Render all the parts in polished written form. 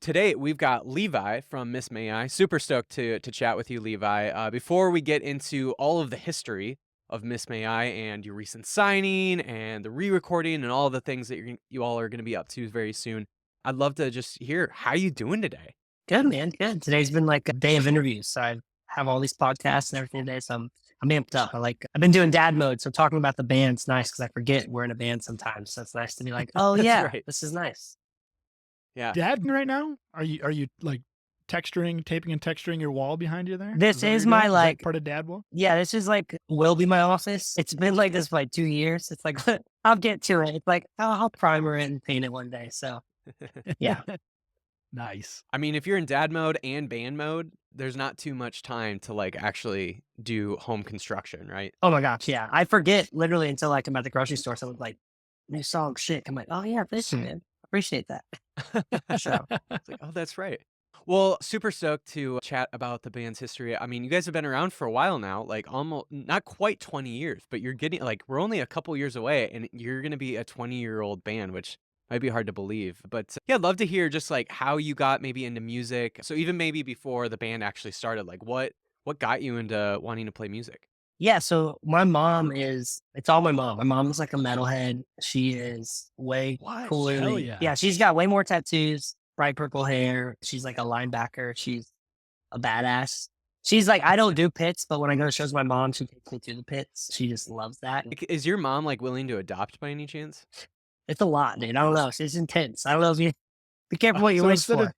Today we've got Levi from Miss May I. Super stoked to chat with you, Levi. Before we get into all of the history of Miss May I and your recent signing and the re-recording and all the things that you all are going to be up to very soon, I'd love to just hear how you doing today. Good, man. Good. Today's been like a day of interviews. So I have all these podcasts and everything today. So I'm amped up. I've been doing dad mode. So talking about the band's nice because I forget we're in a band sometimes. So it's nice to be like, oh That's yeah, right. this is nice. Yeah. Dad right now? Are you like taping and texturing your wall behind you there? This Is that what is you're my doing? Is that like, part of dad wall? yeah, this is like, will be my office. It's been like this for like 2 years. It's like, I'll get to it. It's like, I'll primer it and paint it one day. So yeah. Nice. I mean, if you're in dad mode and band mode, there's not too much time to like actually do home construction, right? Oh my gosh. Yeah. I forget literally until like I'm at the grocery store. Someone's like, new song shit. I'm like, oh yeah, this man. Appreciate that. So It's like, oh, that's right. Well, super stoked to chat about the band's history. I mean, you guys have been around for a while now, like almost not quite 20 years, but you're getting like we're only a couple years away and you're going to be a 20-year-old band, which might be hard to believe. But yeah, I'd love to hear just like how you got maybe into music. So even maybe before the band actually started, like what got you into wanting to play music? yeah, so my mom it's all my mom. My mom's like a metalhead. She is way What? cooler Hell than, yeah. yeah, she's got way more tattoos, bright purple hair. She's like a linebacker. She's a badass. She's like, I don't do pits, but when I go to shows with my mom, she takes me to the pits. She just loves that. Like, is your mom like willing to adopt by any chance? It's a lot, dude. I don't know. She's intense. I don't know if you be careful what you So wish for.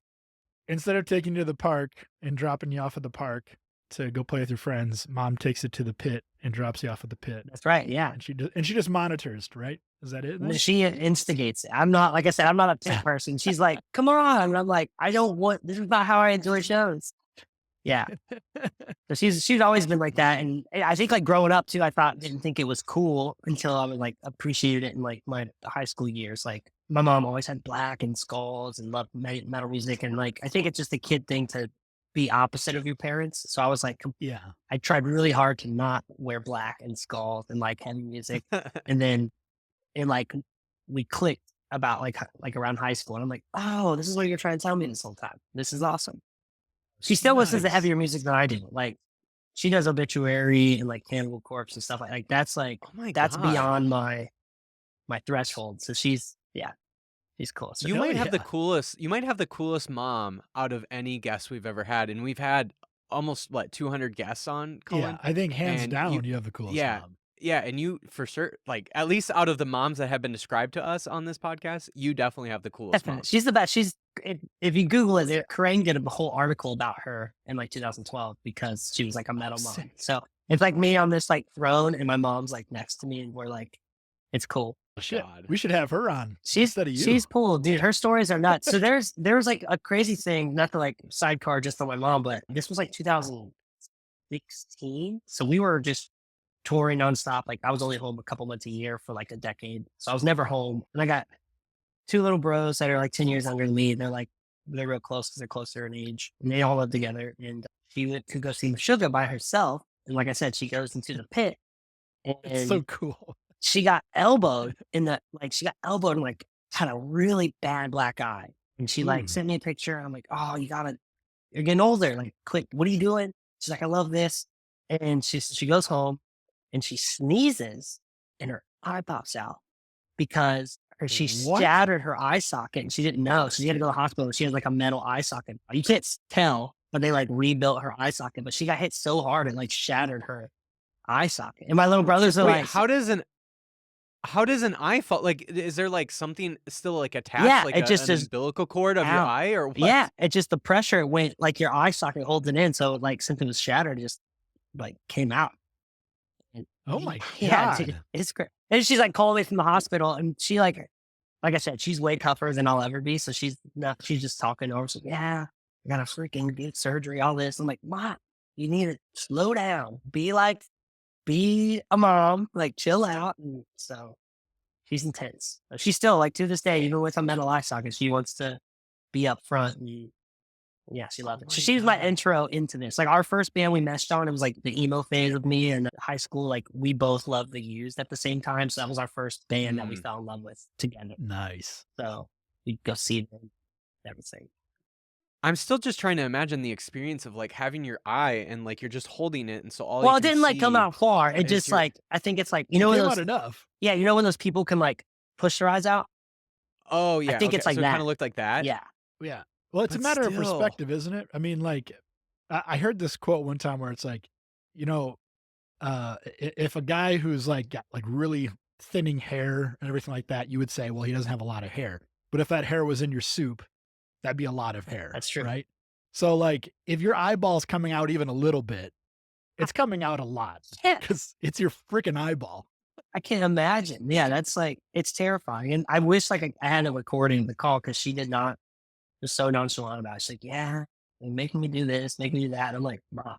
instead of taking you to the park and dropping you off at the park to go play with your friends, mom takes it to the pit and drops you off at the pit. That's right. Yeah. And she just monitors, right? Is that it? then? She instigates it. I'm not, like I said, I'm not a pit person. She's like, come on. And I'm like, I don't want, this is not how I enjoy shows. Yeah. So she's always been like that. And I think like growing up too, didn't think it was cool until I was like appreciated it in like my high school years. Like my mom always had black and skulls and loved metal music. And like, I think it's just a kid thing to be opposite of your parents. So I was like, Yeah. I tried really hard to not wear black and skulls and like heavy music. And then like we clicked about like around high school. And I'm like, oh, this is what you're trying to tell me this whole time. This is awesome. She still listens to Nice. heavier music than I do. Like she does obituary and like Cannibal Corpse and stuff like that's like Oh my that's God. beyond my threshold. So she's cool. So You Hell might have the yeah. coolest mom out of any guest we've ever had, and we've had almost, what, 200 guests on, Yeah. Cullen? I think hands And down you have the coolest yeah, mom. yeah, and you for sure like, at least out of the moms that have been described to us on this podcast, you definitely have the coolest definitely mom. she's the best. If you Google it, Kerrang did a whole article about her in like 2012 because she was like a metal mom. Sick. So it's like me on this like throne and my mom's like next to me and we're like, it's cool. Shit. God. We should have her on She's instead of you. she's cool, dude. Her stories are nuts. So there was like a crazy thing, not to like sidecar just on my mom, but this was like 2016. So we were just touring nonstop. Like I was only home a couple months a year for like a decade. So I was never home. And I got two little bros that are like 10 years younger than me. They're real close because they're closer in age. And they all live together. And she went to go see Sugar by herself. And like I said, she goes into the pit It's so and cool. she got elbowed and like had a really bad black eye. And she like Ooh. sent me a picture. And I'm like, oh, you're getting older. Like, quick, what are you doing? She's like, I love this. And she goes home and she sneezes and her eye pops out because she What? shattered her eye socket and she didn't know. So she had to go to the hospital and she had like a metal eye socket. You can't tell, but they like rebuilt her eye socket. But she got hit so hard it like shattered her eye socket. And my little brothers are Wait, like, how does an eye fall, like, is there, like, something still, like, attached, yeah, like it just an is umbilical cord of your out. eye or what? Yeah, it just the pressure went like your eye socket holds it in. So like since it was shattered, it just like came out. And Oh my yeah, dude, God. it's great. And she's like calling me from the hospital, and she like I said, she's way tougher than I'll ever be. So she's just talking over. She's like, yeah, I got to freaking get surgery, all this. I'm like, what? You need to slow down. Be a mom, like chill out. And so she's intense. But she's still like to this day, even with a metal eye socket, she wants to be up front. And yeah, she loved it. Oh So my she was my God. intro into this. Like our first band we meshed on, it was like the emo phase of me and high school. Like we both loved the Used at the same time. So that was our first band that we Mm. fell in love with together. Nice. So we go see them, everything. I'm still just trying to imagine the experience of, like, having your eye and, like, you're just holding it, and so all you Well, it can didn't like come see out far. It is just your like, I think it's like, It when came those, out enough. yeah, when those people can like push their eyes out? Oh, I yeah, think okay, it's like so it kinda that. looked like that? Yeah. Yeah. Well, it's a But matter of still. perspective, isn't it? I mean, like, I heard this quote one time where it's like, you know, if a guy who's like got like really thinning hair and everything like that, you would say, well, he doesn't have a lot of hair. But if that hair was in your soup, that'd be a lot of hair, That's true. right? So, like, if your eyeball's coming out even a little bit, it's coming out a lot Yeah. because it's your freaking eyeball. I can't imagine. Yeah, that's like, it's terrifying. And I wish like I had a recording of the call because she did not, was so nonchalant about it. She's like, yeah, they're making me do this, making me do that. I'm like, Mom.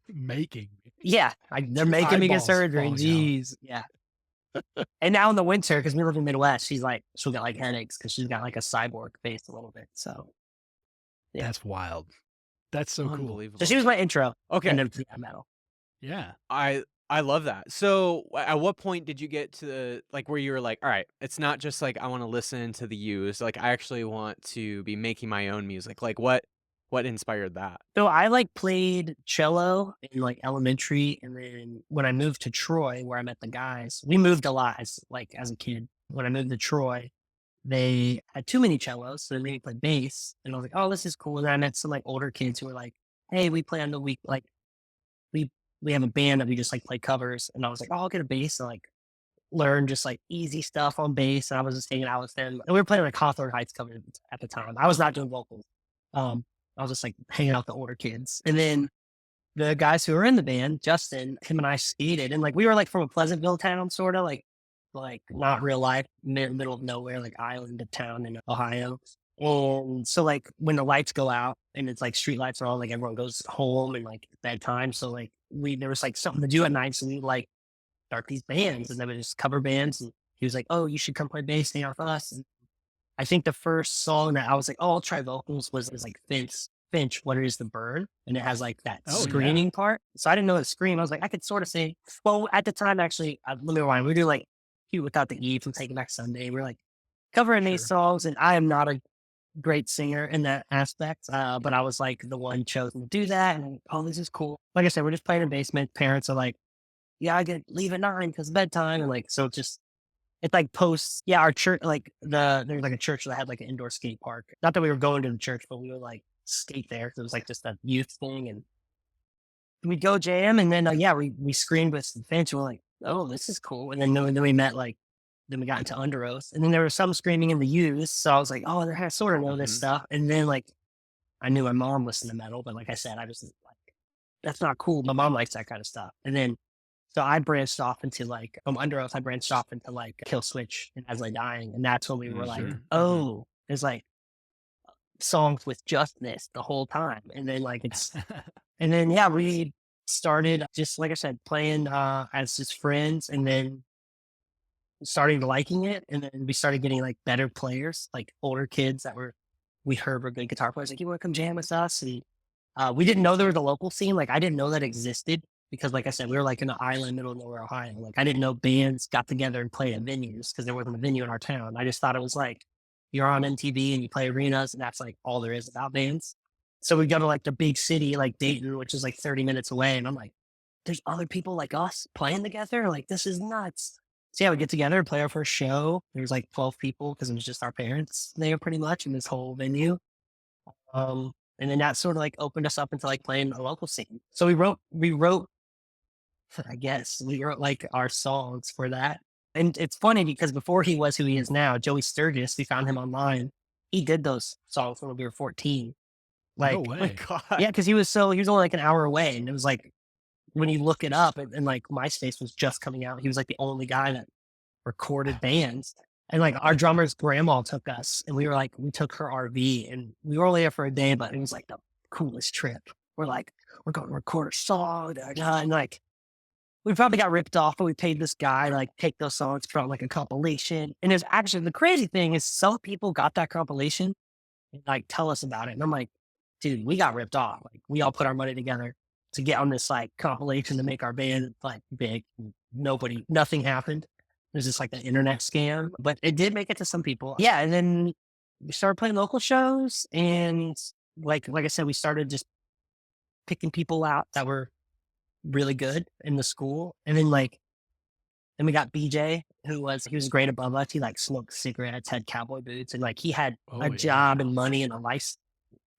Making me. Yeah, like they're Your making me get eyeballs surgery. falling out. Jeez. Yeah. And now in the winter, because we live in the Midwest, she'll get like headaches because she's got like a cyborg face a little bit. So yeah. That's wild. That's so cool. Unbelievable. So she was my intro. Okay. Into metal. Yeah. I love that. So, at what point did you get to the like, where you were like, "Alright, it's not just like I wanna listen to the used, like, I actually want to be making my own music." Like, what inspired that? So I like played cello in like elementary, and then when I moved to Troy, where I met the guys, we moved a lot as a kid. When I moved to Troy, they had too many cellos, so they made me play bass, and I was like, "Oh, this is cool." And then I met some like older kids who were like, "Hey, we play on the week, like we we have a band that we just like play covers," and I was like, "Oh, I'll get a bass and like learn just like easy stuff on bass." And I was just hanging out with them, and we were playing like Hawthorne Heights cover at the time. I was not doing vocals. I was just like hanging out with the older kids. And then the guys who were in the band, Justin, him and I skated. And like we were like from a Pleasantville town, sort of like not real life, middle of nowhere, like island of town in Ohio. And so like when the lights go out and it's like street lights are on, like everyone goes home and like bedtime. So like there was like something to do at night. So we would like start these bands, and they would just cover bands. And he was like, "Oh, you should come play bass, hang out with us." And I think the first song that I was like, "Oh, I'll try vocals," was like Finch, What Is the Bird? And it has like that Oh, yeah. screaming part. So I didn't know the scream. I was like, I could sort of sing. Well, at the time, actually, let me rewind. We were doing like Cute Without the E from Taking Back Sunday. We are like covering these Sure. songs, and I am not a great singer in that aspect. But I was like the one chosen to do that. And oh, this is cool. Like I said, we're just playing in the basement. Parents are like, yeah, I could leave at 9 because bedtime. And like, so it's like posts, yeah, our church, like there's like a church that had like an indoor skate park. Not that we were going to the church, but we would like skate there. 'Cause it was like just a youth thing. And we'd go jam. And then, yeah, we screamed with some fans. We're like, oh, this is cool. And then we met like, then we got into Under Oath. And then there was some screaming in the youth. So I was like, oh, I sort of know this Mhm. stuff. And then like, I knew my mom listened to metal, but like I said, I just like, that's not cool. My mom likes that kind of stuff. And then, so I branched off into like, Under Oath, I branched off into like Kill Switch and As I Dying. And that's when we were like, Mhm. oh, there's like songs with just this the whole time. And then like and then, yeah, we started just, like I said, playing as just friends, and then starting liking it. And then we started getting like better players, like older kids that we heard were good guitar players. Like, you want to come jam with us? And we didn't know there was a local scene. Like I didn't know that existed because, like I said, we were like in an island, middle of nowhere, Ohio. Like I didn't know bands got together and played at venues because there wasn't a venue in our town. I just thought it was like you're on MTV and you play arenas, and that's like all there is about bands. So we go to like the big city, like Dayton, which is like 30 minutes away, and I'm like, there's other people like us playing together. Like this is nuts. So yeah, we get together and play our first show. There was like 12 people because it was just our parents there pretty much in this whole venue. And then that sort of like opened us up into like playing a local scene. So we wrote, I guess we wrote like our songs for that. And it's funny because before he was who he is now, Joey Sturgis, we found him online. He did those songs when we were 14. Like, No Oh my way. god. yeah, because he was only like an hour away. And it was like, when you look it up, and like MySpace was just coming out, he was like the only guy that recorded bands. And like our drummer's grandma took us, and we took her RV, and we were only there for a day, but it was like the coolest trip. We're like, we're going to record a song. And like, we probably got ripped off, but we paid this guy to like take those songs from like a compilation. And it's actually, the crazy thing is some people got that compilation and like tell us about it. And I'm like, dude, we got ripped off. Like we all put our money together to get on this like compilation to make our band like big. Nothing happened. It was just like an internet scam, but it did make it to some people. Yeah. And then we started playing local shows, and like I said, we started just picking people out that were really good in the school. And then then we got BJ, he was great above us. He like smoked cigarettes, had cowboy boots, and like he had a Oh, yeah. job and money and a life,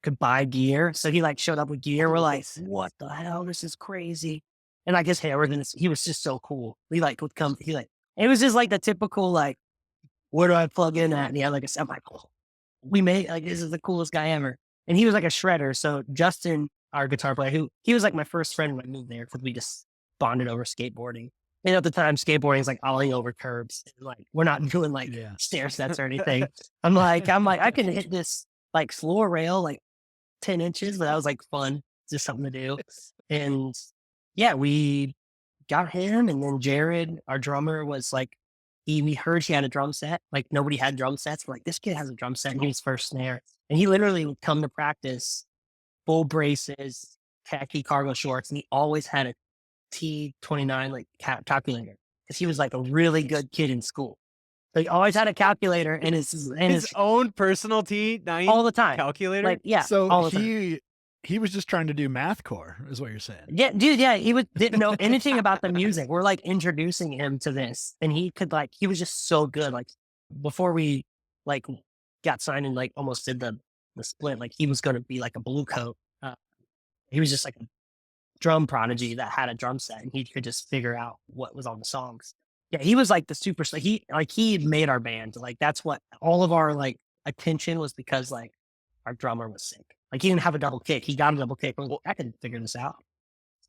could buy gear. So he like showed up with gear. We're like, what the hell? This is crazy. And like his hair was he was just so cool. He like would come, it was just like the typical like, where do I plug in at? And he had like I'm like, oh, we made like this is the coolest guy ever. And he was like a shredder. So Justin, our guitar player, he was like my first friend when I moved there because we just bonded over skateboarding. And at the time, skateboarding is like ollie over curbs. And, like we're not doing like Yeah. stair sets or anything. I'm like, I can hit this like floor rail like 10 inches, but that was like fun, just something to do. And yeah, we got him. And then Jared, our drummer, was like, we heard he had a drum set. Like nobody had drum sets. We're like, this kid has a drum set and he was first snare. And he literally would come to practice, full braces, khaki cargo shorts, and he always had a T29 like calculator because he was like a really good kid in school. So he always had a calculator and his own personal T9 all the time calculator. Like yeah, So all the time. he was just trying to do math core, is what you're saying. Yeah, dude. Yeah, didn't know anything about the music. We're like introducing him to this, and he was just so good. Like before we like got signed and like almost did the split, like he was going to be like a blue coat. He was just like a drum prodigy that had a drum set, and he could just figure out what was on the songs. Yeah, he was like the super. He made our band. Like that's what all of our like attention was because like our drummer was sick. Like he didn't have a double kick. He got a double kick. Well, I can figure this out.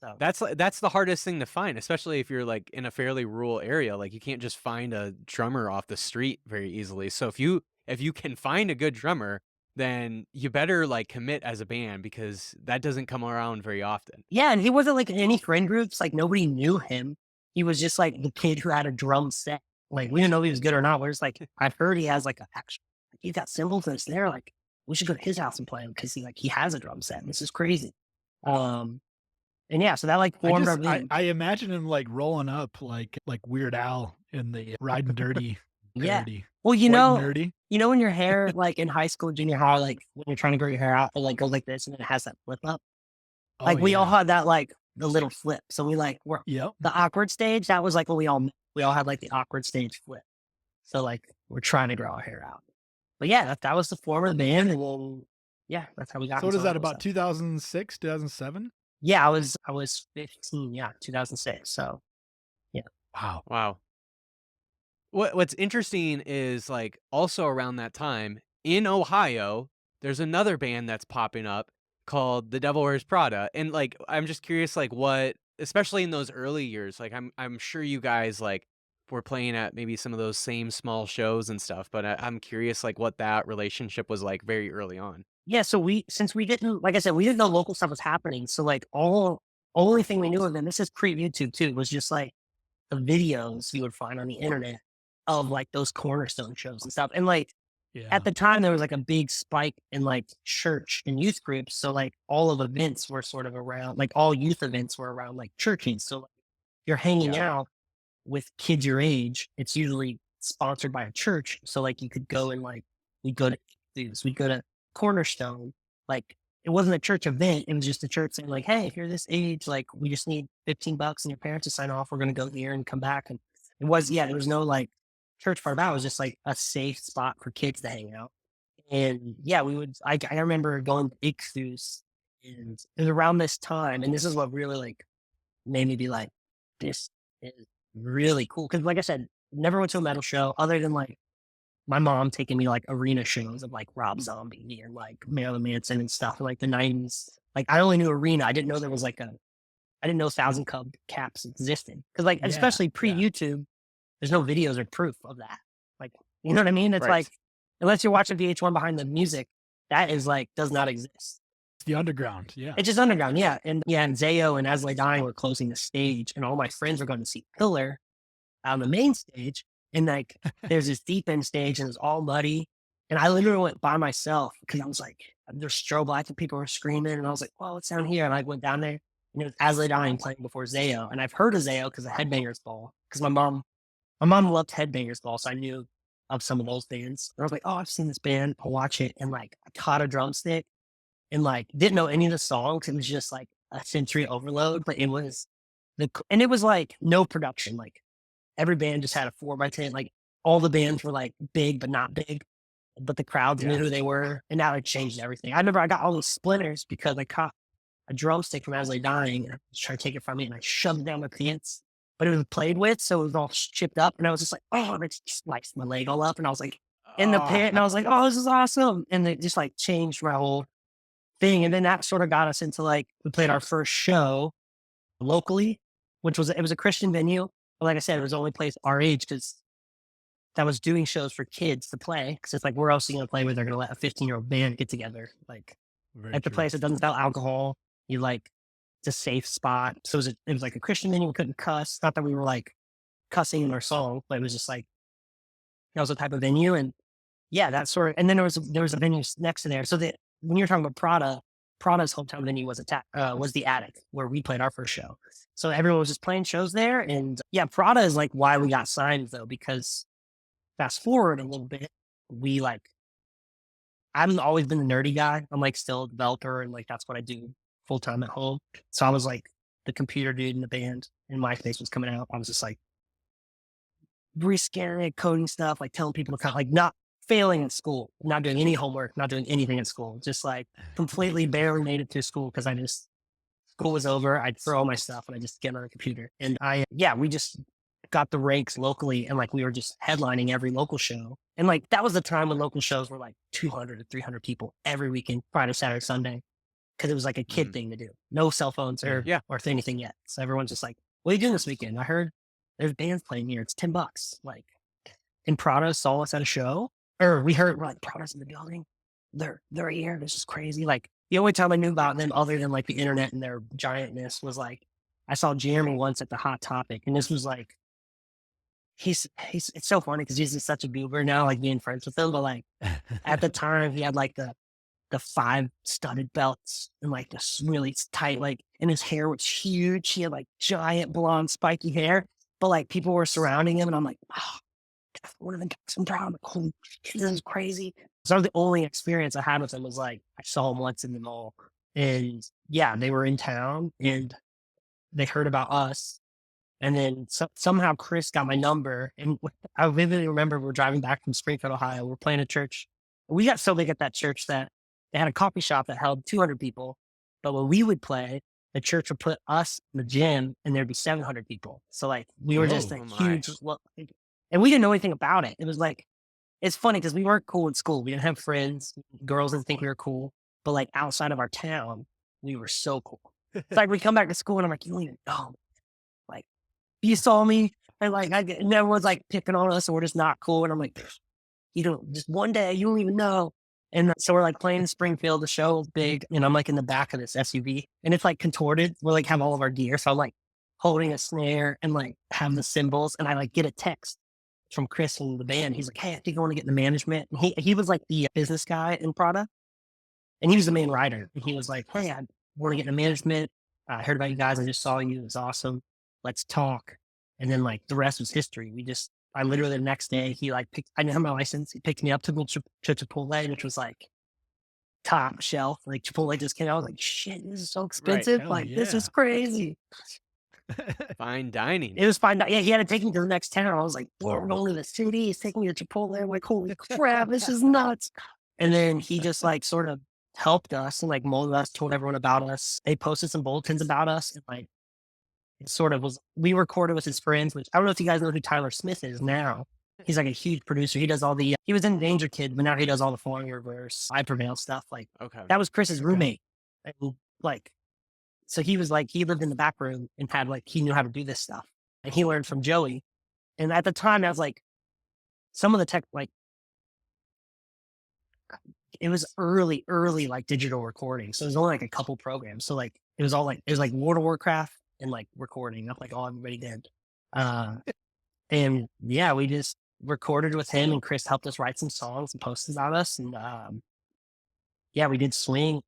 So That's the hardest thing to find, especially if you're like in a fairly rural area. Like you can't just find a drummer off the street very easily. So if you can find a good drummer, then you better like commit as a band because that doesn't come around very often. yeah, and he wasn't like in any friend groups. Like nobody knew him. He was just like the kid who had a drum set. Like we didn't know if he was good or not. We're just like, I've heard he has like he's got cymbals and it's there. Like we should go to his house and play him because he has a drum set. This is crazy. And yeah, so that like formed our band. I imagine him like rolling up like Weird Al in the Riding Dirty Yeah. parody. Well, White nerdy. when your hair like in high school, junior high, like when you're trying to grow your hair out, it like goes like this and then it has that flip up. Like Oh, we all yeah. had that like the little flip. So we like were Yep. the awkward stage. That was like when we all had like the awkward stage flip. So like we're trying to grow our hair out. But yeah, that was the form of the band, and then yeah, that's how we got. So what into is that, all about stuff. 2006, 2007? Yeah, I was 15. Yeah, 2006. So Wow. Wow. What's interesting is like also around that time in Ohio, there's another band that's popping up called The Devil Wears Prada. And like I'm just curious like what especially in those early years, like I'm sure you guys like were playing at maybe some of those same small shows and stuff, but I'm curious like what that relationship was like very early on. yeah, so since we didn't, like I said, we didn't know local stuff was happening. So like only thing we knew of them, this is pre YouTube too, was just like the videos you would find on the internet of like those cornerstone shows and stuff. And like Yeah. at the time there was like a big spike in like church and youth groups. So like all of events were sort of around, like all youth events were around like churches. So like, you're hanging Yeah. out with kids your age. It's usually sponsored by a church. So like you could go and like we'd go to Cornerstone. Like it wasn't a church event. It was just a church saying like, hey, if you're this age, like we just need $15 and your parents to sign off. We're gonna go here and come back. And there was no like church part about it. It was just like a safe spot for kids to hang out. And yeah, I remember going to Ixus, and it was around this time, and this is what really like made me be like, this is really cool. Cause like I said, never went to a metal show other than like my mom taking me to like arena shows of like Rob Zombie and like Marilyn Manson and stuff in like the 90s. Like I only knew arena. I didn't know there was like I didn't know Thousand Cub Caps existed. Cause like, Yeah, especially pre YouTube, there's no videos or proof of that. Like, you know what I mean? It's Right. like, unless you're watching VH1 behind the music, that is like, does not exist. It's the underground. Yeah. It's just underground. Yeah. And Zayo and As Lay Dying were closing the stage, and all my friends were going to see Pillar on the main stage. And like, there's this deep end stage and it's all muddy. And I literally went by myself because I was like, there's strobe lights and people were screaming. And I was like, well, what's down here? And I went down there and it was As Lay Dying playing before Zayo. And I've heard of Zayo because of Headbangers Ball. Because my mom loved Headbangers Ball. So I knew of some of those bands. And I was like, oh, I've seen this band. I'll watch it. And like, I caught a drumstick and like didn't know any of the songs. It was just like a sensory overload, but it was and it was like no production. Like every band just had a 4x10. Like all the bands were like big, but not big, but the crowds knew Yeah. who they were. And now it changed everything. I remember I got all these splinters because I caught a drumstick from As I Lay Dying and I was trying to take it from me and I shoved it down my pants, but it was played with. So it was all chipped up. And I was just like, oh, and it just sliced my leg all up. And I was like in the Oh, pit and I was like, oh, this is awesome. And it just like changed my whole thing. And then that sort of got us into like, we played our first show locally, it was a Christian venue. But like I said, it was the only place our age because that was doing shows for kids to play. Cause it's like, where else are you going to play with? They're going to let a 15-year-old band get together. Very At the true. place that doesn't sell alcohol. You like, it's a safe spot. So it was like a Christian venue. We couldn't cuss. Not that we were like cussing in our song, but it was just like, that was the type of venue. And yeah, that sort of, and then there was a venue next to there. So that when you're talking about Prada's hometown venue was was the Attic where we played our first show. So everyone was just playing shows there. And yeah, Prada is like why we got signed though, because fast forward a little bit, I've always been the nerdy guy. I'm like still a developer and like that's what I do full time at home. So I was like the computer dude in the band and MySpace was coming out. I was just like risking coding stuff, like telling people to like not failing at school, not doing any homework, not doing anything at school, just like completely barely made it through school because school was over. I'd throw all my stuff and I just get on the computer. And we just got the ranks locally and like we were just headlining every local show. And like that was the time when local shows were like 200 to 300 people every weekend, Friday, Saturday, Sunday, because it was like a kid thing to do. No cell phones or anything yet. So everyone's just like, what are you doing this weekend? I heard there's bands playing here. It's $10. Like, and Prada saw us at a show, or we heard we're like Prada's in the building. They're here. This is crazy. Like the only time I knew about them other than like the internet and their giantness was like, I saw Jeremy once at the Hot Topic and this was like, he's it's so funny because he's just such a goober now, like being friends with him. But like at the time he had like the 5 studded belts and like this really tight, like, and his hair was huge. He had like giant blonde spiky hair, but like people were surrounding him and I'm like, oh, that's one of the guys I'm proud of. Holy shit, this is crazy. So the only experience I had with him was like, I saw him once in the mall and yeah, they were in town and they heard about us. And then somehow Chris got my number. And I vividly remember we're driving back from Springfield, Ohio. We're playing a church. We got so big at that church that they had a coffee shop that held 200 people. But when we would play, the church would put us in the gym and there'd be 700 people. So like we were just a huge, and we didn't know anything about it. It was like, it's funny because we weren't cool in school. We didn't have friends. Girls didn't think we were cool. But like outside of our town, we were so cool. It's like we come back to school and I'm like, you don't even know. Like, you saw me and like, and everyone's like picking on us and we're just not cool. And I'm like, you don't, just one day, you don't even know. And so we're like playing in Springfield, the show is big. And I'm like in the back of this SUV and it's like contorted. We're like have all of our gear. So I'm like holding a snare and like have the cymbals. And I like get a text from Chris and the band. He's like, hey, I think I want to get in the management. And he was like the business guy in Prada. And he was the main writer. And he was like, hey, I want to get in management. I heard about you guys. I just saw you. It was awesome. Let's talk. And then like the rest was history. I literally the next day, I didn't have my license. He picked me up to go to Chipotle, which was like top shelf. Like Chipotle just came out. I was like, shit, this is so expensive. Hell Like, this yeah. is crazy. fine dining. It was fine. Yeah, he had to take me to the next town. I was like, we're going to the city. He's taking me to Chipotle. I'm like, holy crap, this is nuts. And then he just like sort of helped us and like molded us, told everyone about us. They posted some bulletins about us. And like, it sort of was, we recorded with his friends, which I don't know if you guys know who Tyler Smith is now. He's like a huge producer. He does all he was in Danger Kid, but now he does all the Falling Reverse, I Prevail stuff. Like, that was Chris's roommate. And like, so he was like, he lived in the back room and had like, he knew how to do this stuff. And he learned from Joey. And at the time I was like, some of the tech, like, it was early like digital recording. So it was only like a couple programs. So like, it was like World of Warcraft and like recording. That's like all everybody did. And yeah, we just recorded with him and Chris helped us write some songs and posted about us. And yeah, we did Swing.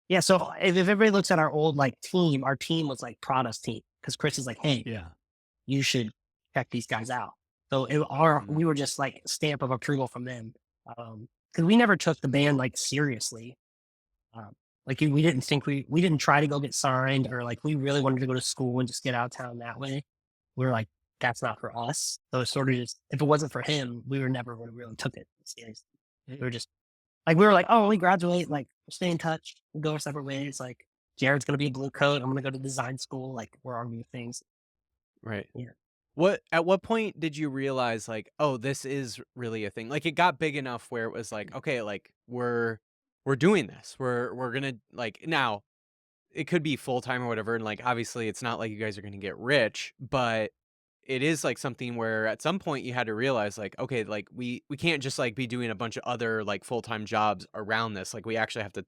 Yeah, so if everybody looks at our old like team, our team was like Prada's team because Chris is like, hey, you should check these guys out. So we were just like a stamp of approval from them because we never took the band like seriously. Like we didn't think we didn't try to go get signed, or like we really wanted to go to school and just get out of town that way. We were like, that's not for us. So it's sort of just, if it wasn't for him, we were never would have really took it seriously. We were just like, we were like, oh, when we graduate, like we'll stay in touch, we'll go our separate ways. Like Jared's gonna be a blue coat, I'm gonna go to design school. Like we're on new things. Right. Yeah. At what point did you realize like, oh, this is really a thing? Like it got big enough where it was like, okay, like we're doing this. We're gonna like now it could be full time or whatever. And like obviously it's not like you guys are gonna get rich, but it is like something where at some point you had to realize like, okay, like we can't just like be doing a bunch of other like full time jobs around this. Like we actually have to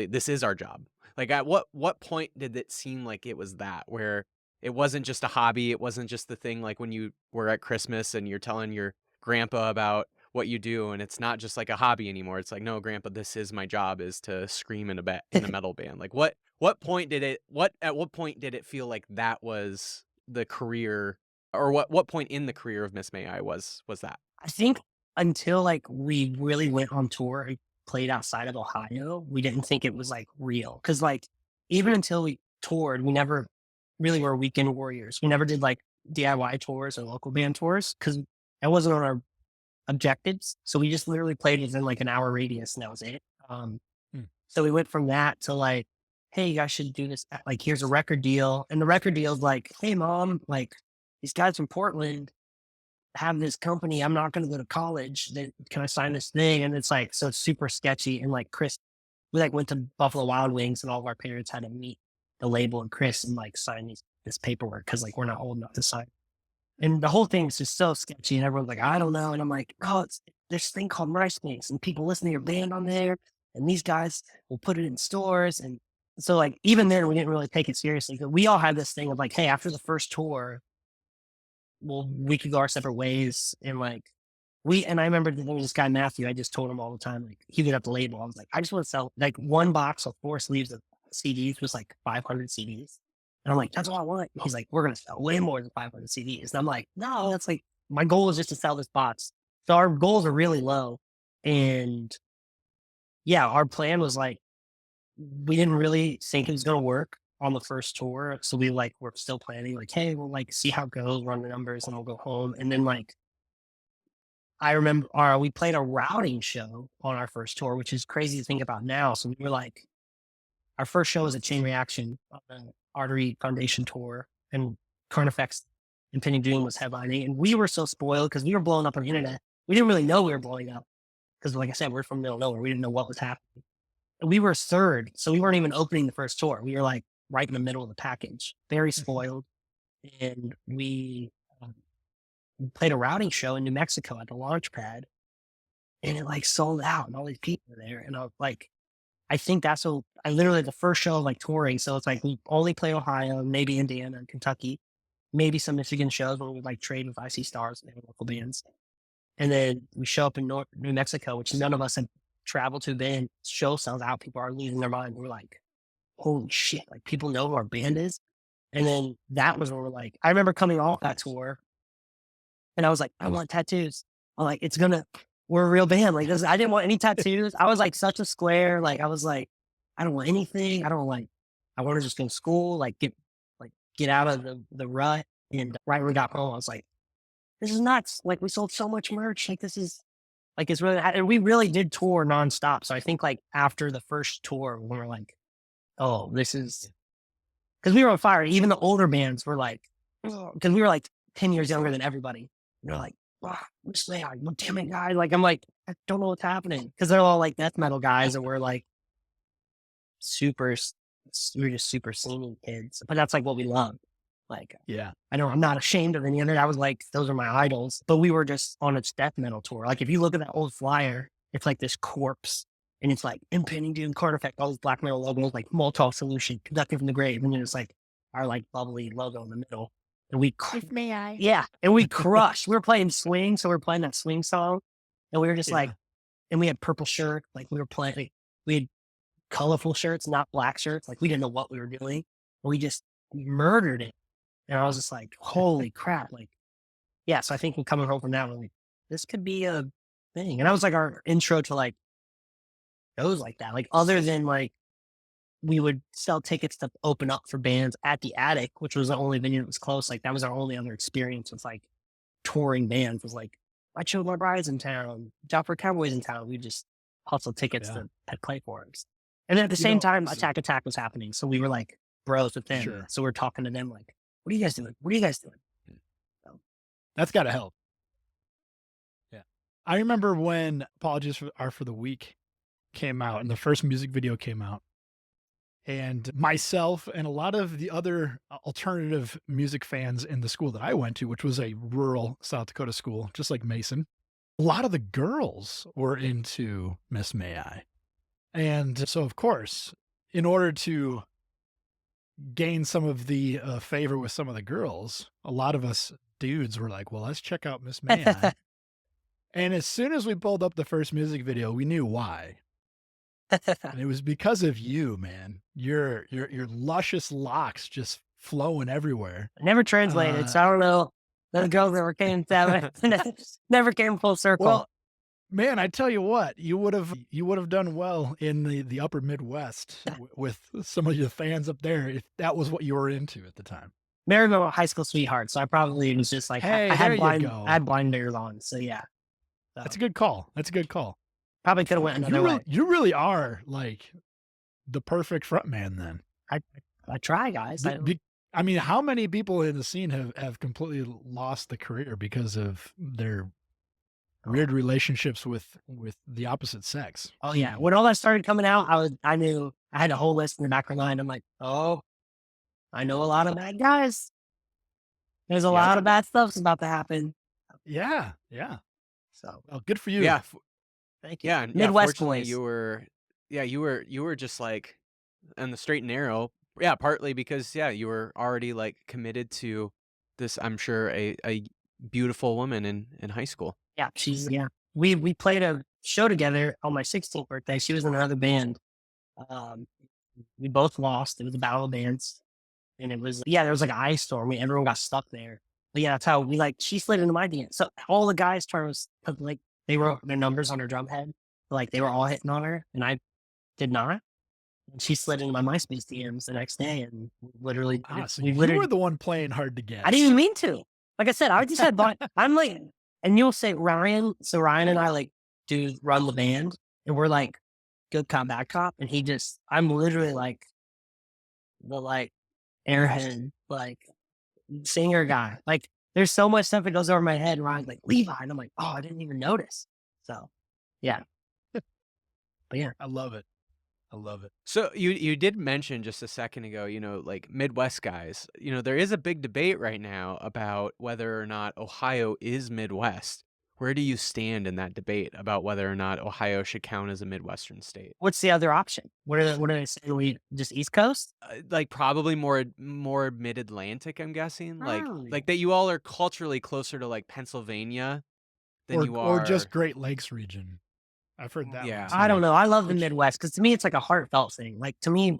this is our job. Like at what point did it seem like it was that where it wasn't just a hobby, it wasn't just the thing like when you were at Christmas and you're telling your grandpa about what you do and it's not just like a hobby anymore. It's like, no, grandpa, this is my job is to scream in a metal band. Like what point did it what at what point did it feel like that was the career or what point in the career of Miss May I was that? I think until like we really went on tour and played outside of Ohio, we didn't think it was like real. Cause like even until we toured, we never really were weekend warriors. We never did like DIY tours or local band tours because that wasn't on our objectives. So we just literally played within like an hour radius and that was it. Um, Hmm. so we went from that to like, hey, you guys should do this. Like, here's a record deal. And the record deal's like, hey, mom, like these guys from Portland have this company. I'm not going to go to college. Can I sign this thing? And it's like, so it's super sketchy. And like Chris, we like went to Buffalo Wild Wings and all of our parents had to meet the label and Chris and like sign this paperwork because like we're not old enough to sign. And the whole thing's just so sketchy. And everyone's like, I don't know. And I'm like, oh, it's this thing called MySpace and people listen to your band on there. And these guys will put it in stores. And so like, even then we didn't really take it seriously. But we all had this thing of like, hey, after the first tour, well, we could go our separate ways. And like, and I remember there was this guy, Matthew, I just told him all the time, like, he would have the label. I was like, I just want to sell like one box of 4 sleeves of CDs was like 500 CDs. And I'm like, that's all I want. He's like, we're going to sell way more than 500 CDs. And I'm like, no, that's like, my goal is just to sell this box. So our goals are really low. And yeah, our plan was like, we didn't really think it was going to work on the first tour. So we like, we're still planning like, hey, we'll like see how it goes, run the numbers and we'll go home. And then like, I remember we played a routing show on our first tour, which is crazy to think about now. So we were like, our first show was a Chain Reaction on the Artery Foundation tour, and Carnifex and Penny Doom was headlining. And we were so spoiled because we were blowing up on the internet. We didn't really know we were blowing up because, like I said, we're from middle of nowhere. We didn't know what was happening. And we were third, so we weren't even opening the first tour. We were like right in the middle of the package, very spoiled. And we played a routing show in New Mexico at the launch pad, and it like sold out, and all these people were there. And I was like, I think that's so. I literally the first show of like touring, so it's like we only play Ohio, maybe Indiana and Kentucky, maybe some Michigan shows where we like trade with IC Stars and local bands, and then we show up in New Mexico, which none of us had traveled to. Then show sells out, people are losing their mind. We're like, holy shit! Like people know who our band is, and then that was where we're like, I remember coming off that tour, and I was like, I want tattoos. I'm like, we're a real band. Like this, I didn't want any tattoos. I was like such a square. Like I was like, I don't want anything. I want to just go to school, get out of the rut. And right when we got home, I was like, this is nuts. Like we sold so much merch. Like this is like, it's really, and we really did tour nonstop. So I think like after the first tour, we were like, oh, this is, because we were on fire. Even the older bands were like, because we were like 10 years younger than everybody. And they're like, wow, what's that? What damn it, guy? Like, I'm like, I don't know what's happening. Because they're all like death metal guys, and we're like we're just super singing kids. But that's like what we love. Like, Yeah. I'm not ashamed of any of it. I was like, those are my idols. But we were just on its death metal tour. Like, if you look at that old flyer, it's like this corpse, and it's like Impending Doom, Carnifex, all these black metal logos, like Molotov Solution, Conducted from the Grave, and then it's like our like bubbly logo in the middle. And we, May I? yeah, and we crushed. We were playing swing, so we were playing that swing song, and we were just like, and we had purple shirt, like we were playing, like, we had colorful shirts, not black shirts. Like we didn't know what we were doing. We just murdered it, and I was just like, holy crap! Like, yeah. So I think coming home from that, we're like, this could be a thing, and that was like our intro to like shows like that. Like other than like we would sell tickets to open up for bands at the Attic, which was the only venue that was close. Like that was our only other experience with like touring bands. Was like I showed my brides in town, Joplin Cowboys in town. We just hustled tickets to play for us. And then at the same time, Attack was happening. So we were like bros with them. Sure. So we're talking to them like, what are you guys doing? What are you guys doing? So, That's got to help. Yeah. I remember when Apologies Are for the Weak came out and the first music video came out. And myself and a lot of the other alternative music fans in the school that I went to, which was a rural South Dakota school, just like Mason, a lot of the girls were into Miss May I. And so, of course, in order to gain some of the favor with some of the girls, a lot of us dudes were like, well, let's check out Miss May I. And as soon as we pulled up the first music video, we knew why. And it was because of you, man. Your luscious locks just flowing everywhere. I never translated, so I don't know. The girls never came never came full circle. Well, man, I tell you what, you would have done well in the upper Midwest with some of your fans up there if that was what you were into at the time. Married my high school sweetheart, so I probably was just like Hey, I had go. blinders on, so yeah. So, That's a good call. probably could have went another way. You really are like the perfect front man then. I try, guys. I mean, how many people in the scene have completely lost the career because of their weird relationships with the opposite sex? Oh yeah. When all that started coming out, I knew I had a whole list in the back of my mind. I'm like, oh, I know a lot of bad guys. There's a lot of bad stuff's about to happen. Yeah. So good for you. Yeah. Thank you. Yeah. Midwest fortunately, boys. you were just like on the straight and narrow. Yeah. Partly because, you were already like committed to this, I'm sure, a beautiful woman in high school. Yeah. We played a show together on my 16th birthday. She was in another band. We both lost. It was a battle of bands. And it was, there was like an ice storm. Everyone got stuck there. But yeah, that's how she slid into my dance. So all the guys like they wrote their numbers on her drum head. Like they were all hitting on her and I did not. And she slid into my MySpace DMs the next day and literally, you were the one playing hard to get. I didn't even mean to. Like I said, I just had, I'm like, and you'll say Ryan. So Ryan and I like run the band and we're like good cop, bad cop. And I'm literally like the airhead, singer guy. Like there's so much stuff that goes over my head. And Ryan's like, Levi. And I'm like, oh, I didn't even notice. So yeah. But yeah. I love it. So you did mention just a second ago, like Midwest guys, there is a big debate right now about whether or not Ohio is Midwest. Where do you stand in that debate about whether or not Ohio should count as a Midwestern state? What's the other option? What are they saying? We just East Coast? Like probably more mid-Atlantic, I'm guessing. Oh. Like that you all are culturally closer to like Pennsylvania than you are. Or just Great Lakes region. I've heard that. Yeah. I don't know. I love the Midwest because to me, it's like a heartfelt thing. Like to me,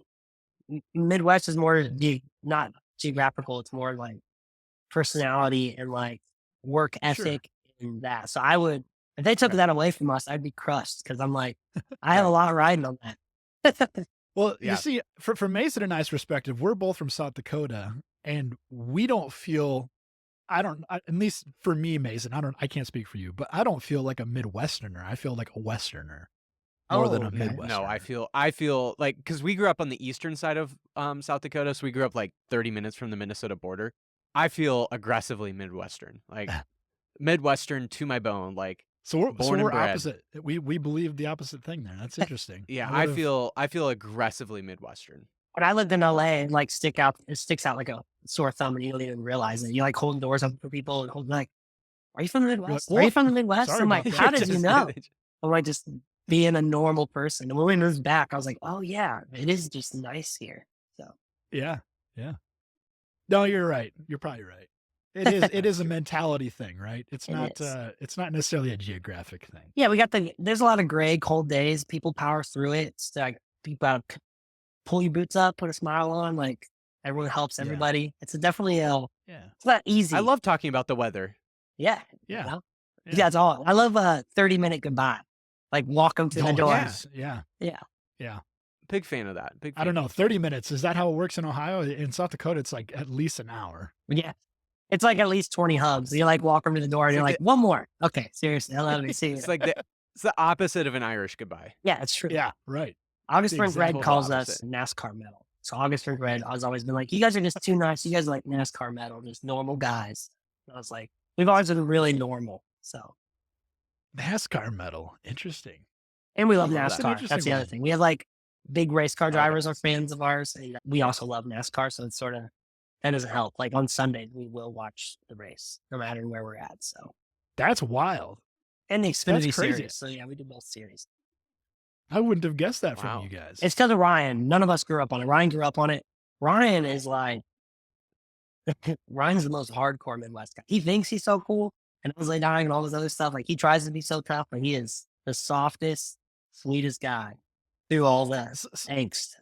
Midwest is more not geographical. It's more like personality and like work ethic and that. So if they took that away from us, I'd be crushed because I'm like, I have a lot of riding on that. Well, you see, from Mason and I's perspective, we're both from South Dakota and we don't feel, at least for me, Mason, I can't speak for you, but I don't feel like a Midwesterner. I feel like a Westerner more than a Midwesterner. No, I feel like, because we grew up on the eastern side of South Dakota, so we grew up like 30 minutes from the Minnesota border. I feel aggressively Midwestern, like Midwestern to my bone, like so we're born and bred. opposite. We believe the opposite thing there. That's interesting. Yeah, I feel aggressively Midwestern. When I lived in LA, it sticks out like a sore thumb and you don't even realize it. You like holding doors up for people and holding like, are you from the Midwest? Like, are you from the Midwest? Sorry I'm like, about how that. did you know? I'm like just being a normal person. And when we moved back, I was like, oh yeah, it is just nice here. So yeah. No, you're right. You're probably right. It is a mentality thing, right? It's not necessarily a geographic thing. Yeah, there's a lot of gray, cold days. People power through it. It's like people pull your boots up, put a smile on, like everyone helps everybody. It's definitely it's not easy. I love talking about the weather. Yeah. Yeah. That's all. I love a 30-minute goodbye. Like walk them to the door. Yeah. Big fan of that. Big I don't fan. know, 30 minutes. Is that how it works in Ohio? In South Dakota, it's like at least an hour. Yeah. It's like at least 20 hugs. You like walk them to the door and It's you're like like, one more. Okay, seriously. I love you. See you. It's like it's the opposite of an Irish goodbye. Yeah, it's true. Yeah, right. August the Spring exact Red calls us opposite. NASCAR metal. So August Spring Red has always been like, you guys are just too nice. You guys are like NASCAR metal, just normal guys. And I was like, we've always been really normal. So, NASCAR medal. Interesting. and we love That's an NASCAR. interesting That's the other one. thing. We have like big race car Okay. drivers are fans of ours. And we also love NASCAR. So it's sort of, that doesn't help. Like on Sundays, we will watch the race no matter where we're at. So, That's wild. and the Xfinity crazy. series. So yeah, we do both series. I wouldn't have guessed that Wow. from you guys. It's because of Ryan. None of us grew up on it. Ryan grew up on it. Ryan is like, Ryan's the most hardcore Midwest guy. He thinks he's so cool and Ozzy dying and all this other stuff. Like he tries to be so tough, but he is the softest, sweetest guy through all that S- s- angst.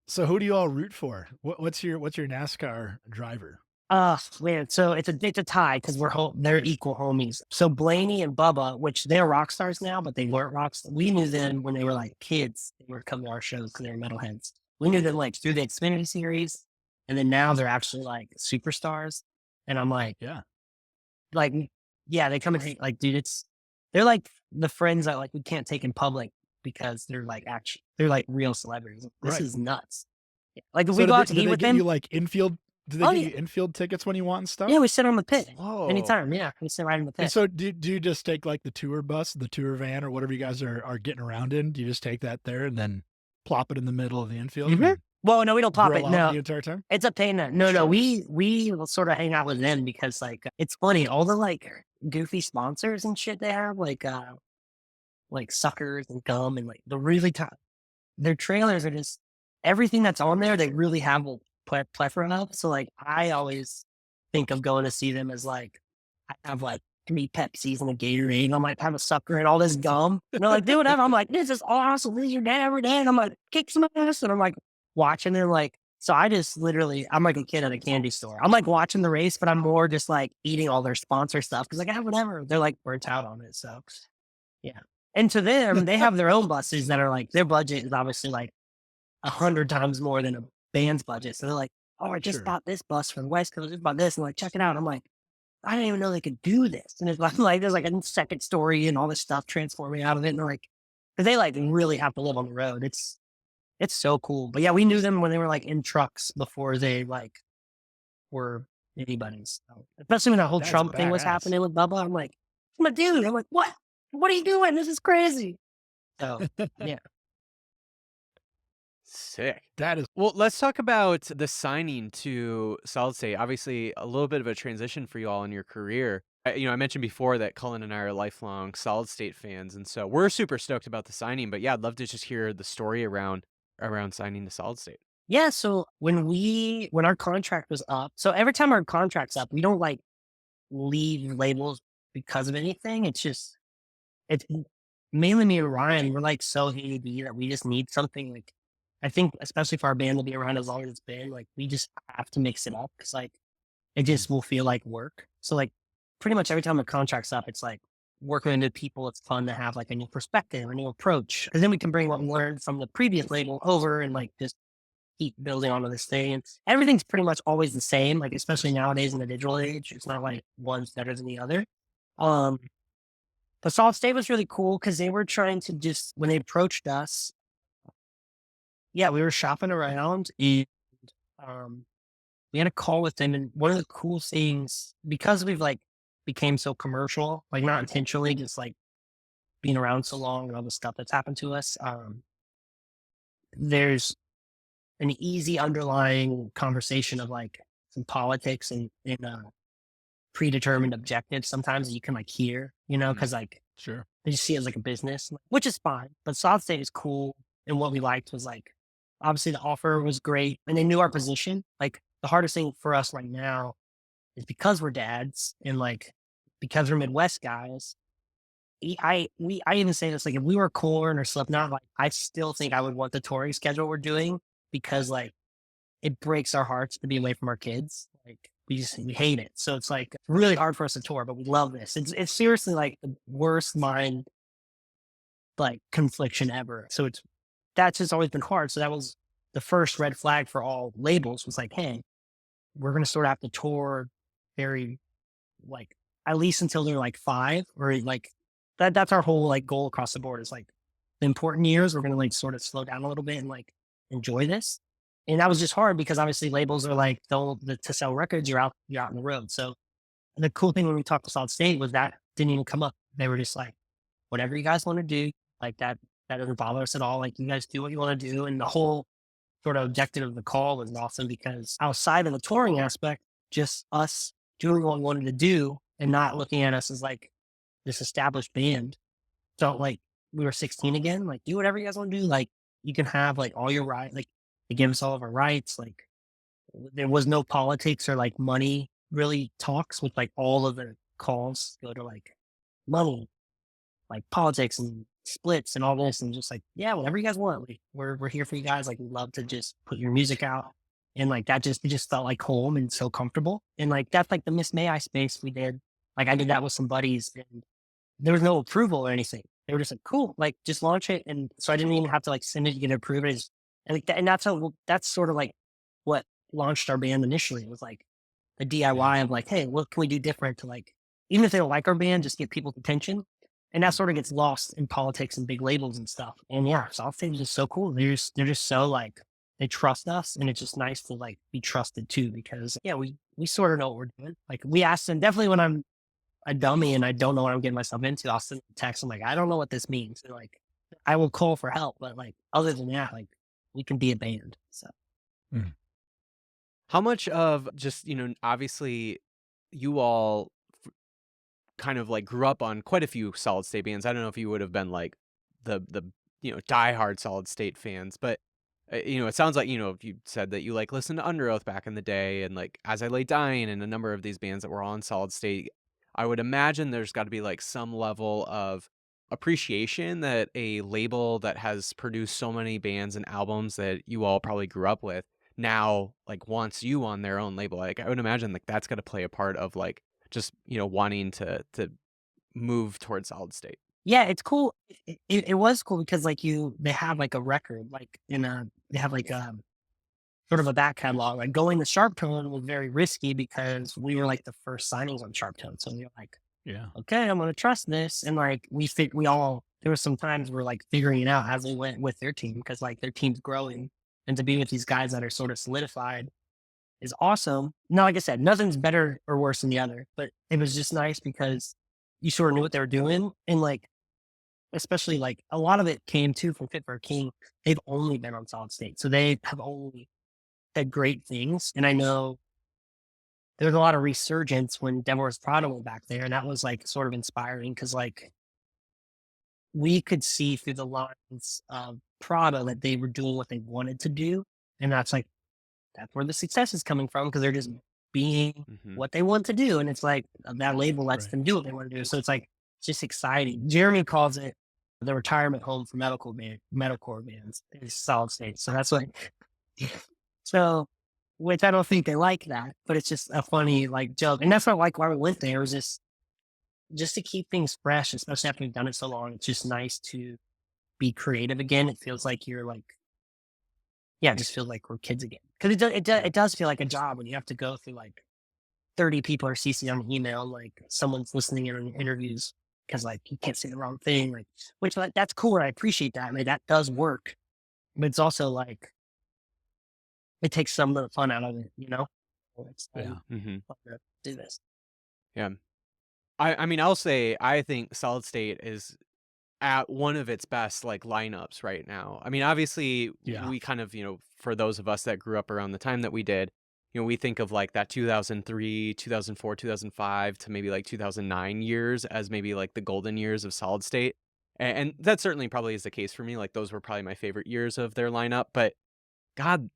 So who do you all root for? What's your NASCAR driver? Man. So it's a tie because they're equal homies. So Blaney and Bubba, which they're rock stars now, but they weren't rock stars. We knew them when they were like kids. They were coming to our shows because they were metalheads. We knew them like through the Xfinity series, and then now they're actually like superstars. And I'm like, Yeah. like, yeah, they come and hang, like, dude, they're like the friends that like we can't take in public because they're like they're like real celebrities. This Right. is nuts. Yeah. Like if So we do go they, out to do eat they with get them, you like infield? Do they Oh, get yeah. you infield tickets when you want and stuff? yeah, we sit on the pit Whoa. anytime. Yeah, we sit right in the pit. And so do you just take like the tour bus, the tour van, or whatever you guys are getting around in? Do you just take that there and then plop it in the middle of the infield? Mhm. and Well, no, we don't pop it. grill out No, the entire time. it's a pain. No, we will sort of hang out with them because like it's funny. All the like goofy sponsors and shit they have, like suckers and gum and like the really top. Their trailers are just everything that's on there. They really have a plethora of. So like I always think of going to see them as like I have like 3 Pepsis and a Gatorade. And I might have a sucker and all this gum. And they're like, do whatever. I'm like, this is awesome. This is your dad every day. And I'm like, kick some ass. And I'm like watching them like. So I just literally, I'm like a kid at a candy store. I'm like watching the race, but I'm more just like eating all their sponsor stuff because like, whatever. They're like burnt out on it. So yeah. And to them, they have their own buses that are like, their budget is obviously like 100 times more than a band's budget. So they're like, oh, I just Sure. bought this bus from the West Coast. I just bought this. And like, check it out. I'm like, I didn't even know they could do this. And it's like there's like a second story and all this stuff transforming out of it. And they're like, because they like really have to live on the road. It's so cool. But yeah, we knew them when they were like in trucks before they like were anybody's. So, especially when that whole That's Trump thing was badass. happening with Bubba. I'm like, I'm a dude. I'm like, what? What are you doing? This is crazy. So yeah. Sick. That is Well, let's talk about the signing to Solid State. Obviously, a little bit of a transition for you all in your career. I mentioned before that Cullen and I are lifelong Solid State fans, and so we're super stoked about the signing. But yeah, I'd love to just hear the story around signing to Solid State. Yeah, so when our contract was up, so every time our contract's up, we don't like leave labels because of anything. It's mainly me and Ryan. We're like so AD that we just need something like I think, especially for our band to be around as long as it's been, like we just have to mix it up because like it just will feel like work. So like pretty much every time a contract's up, it's like working into people. It's fun to have like a new perspective, a new approach, because then we can bring what we learned from the previous label over and like just keep building onto this thing. And everything's pretty much always the same, like especially nowadays in the digital age. It's not like one's better than the other. But Solid State was really cool because they were trying to just when they approached us, yeah, we were shopping around and we had a call with them. And one of the cool things, because we've like became so commercial, like not intentionally, just like being around so long and all the stuff that's happened to us, there's an easy underlying conversation of like some politics and predetermined objectives sometimes that you can like hear, because like sure. they just see it as like a business, which is fine. But Solid State is cool. And what we liked was like, obviously the offer was great and they knew our position. Like the hardest thing for us right now is because we're dads and like, because we're Midwest guys. I even say this, like if we were Korn or Slipknot, like I still think I would want the touring schedule we're doing because like it breaks our hearts to be away from our kids. Like we hate it. So it's like really hard for us to tour, but we love this. It's seriously like the worst mind like confliction ever. So it's that's just always been hard. So that was the first red flag for all labels was like, hey, we're going to sort of have to tour very like at least until they're like 5 or like that's our whole like goal across the board is like the important years we're going to like sort of slow down a little bit and like enjoy this. And that was just hard because obviously labels are like to sell records you're out on the road. So the cool thing when we talked to Solid State was that didn't even come up. They were just like, whatever you guys want to do, like that doesn't bother us at all. Like you guys do what you want to do. And the whole sort of objective of the call was awesome because outside of the touring aspect, just us doing what we wanted to do and not looking at us as like this established band. Felt like we were 16 again. Like do whatever you guys want to do. Like you can have like all your rights. Like they give us all of our rights. Like there was no politics or like money really talks with like all of the calls go to like money, like politics and splits and all this and just like, yeah, whatever you guys want. Like, we're here for you guys. Like we love to just put your music out. And like that it just felt like home and so comfortable. And like that's like the Miss May I space we did. Like I did that with some buddies and there was no approval or anything. They were just like, cool, like just launch it. And so I didn't even have to like send it to get it approved. And like and that's sort of like what launched our band initially. It was like the DIY of like, hey, what can we do different to like, even if they don't like our band, just get people's attention. And that sort of gets lost in politics and big labels and stuff. And yeah, Solid State is just so cool. They're just so like, they trust us. And it's just nice to like be trusted too, because yeah, we sort of know what we're doing. Like we asked them definitely when I'm a dummy and I don't know what I'm getting myself into, I'll send a text. I'm like, I don't know what this means. And like, I will call for help. But like, other than that, like we can be a band. So. Mm. How much of just, obviously you all kind of like grew up on quite a few Solid State bands. I don't know if you would have been like the diehard Solid State fans, but it sounds like you said that you like listened to Under Oath back in the day, and like As I Lay Dying, and a number of these bands that were on Solid State. I would imagine there's got to be like some level of appreciation that a label that has produced so many bands and albums that you all probably grew up with now like wants you on their own label. Like I would imagine like that's got to play a part of like just wanting to move towards Solid State. Yeah, it's cool. It was cool because like they have like a record, like they have like sort of a back catalog. Like going to Sharp Tone was very risky because we were like the first signings on Sharp Tone. So we were like, Yeah. okay, I'm gonna trust this. And like there was some times we're like figuring it out as we went with their team because like their team's growing and to be with these guys that are sort of solidified is awesome. Now, like I said, nothing's better or worse than the other, but it was just nice because you sort of knew what they were doing. And like, especially like a lot of it came too from Fit for a King. They've only been on Solid State. So they have only said great things. And I know there was a lot of resurgence when Devil's Prada went back there. And that was like sort of inspiring because like we could see through the lines of Prada that they were doing what they wanted to do. And that's where the success is coming from because they're just being what they want to do. And it's like that label lets them do what they want to do. So it's like, it's just exciting. Jeremy calls it the retirement home for metalcore bands is Solid State. So that's like, so, which I don't think they like that, but it's just a funny like joke. And that's what like why we went there was just to keep things fresh, especially after we've done it so long. It's just nice to be creative again. It feels like you're like, yeah, it just feels like we're kids again. Cause it does feel like a job when you have to go through like 30 people are CC on email, like someone's listening in interviews because like you can't say the wrong thing, like which like, that's cool. And I appreciate that. I mean, that does work, but it's also like it takes some of the fun out of it, It's fun to do this. Yeah. I mean, I'll say I think Solid State is at one of its best like lineups right now. I mean, obviously we kind of, for those of us that grew up around the time that we did, we think of like that 2003, 2004, 2005 to maybe like 2009 years as maybe like the golden years of Solid State. And that certainly probably is the case for me. Like those were probably my favorite years of their lineup, but God,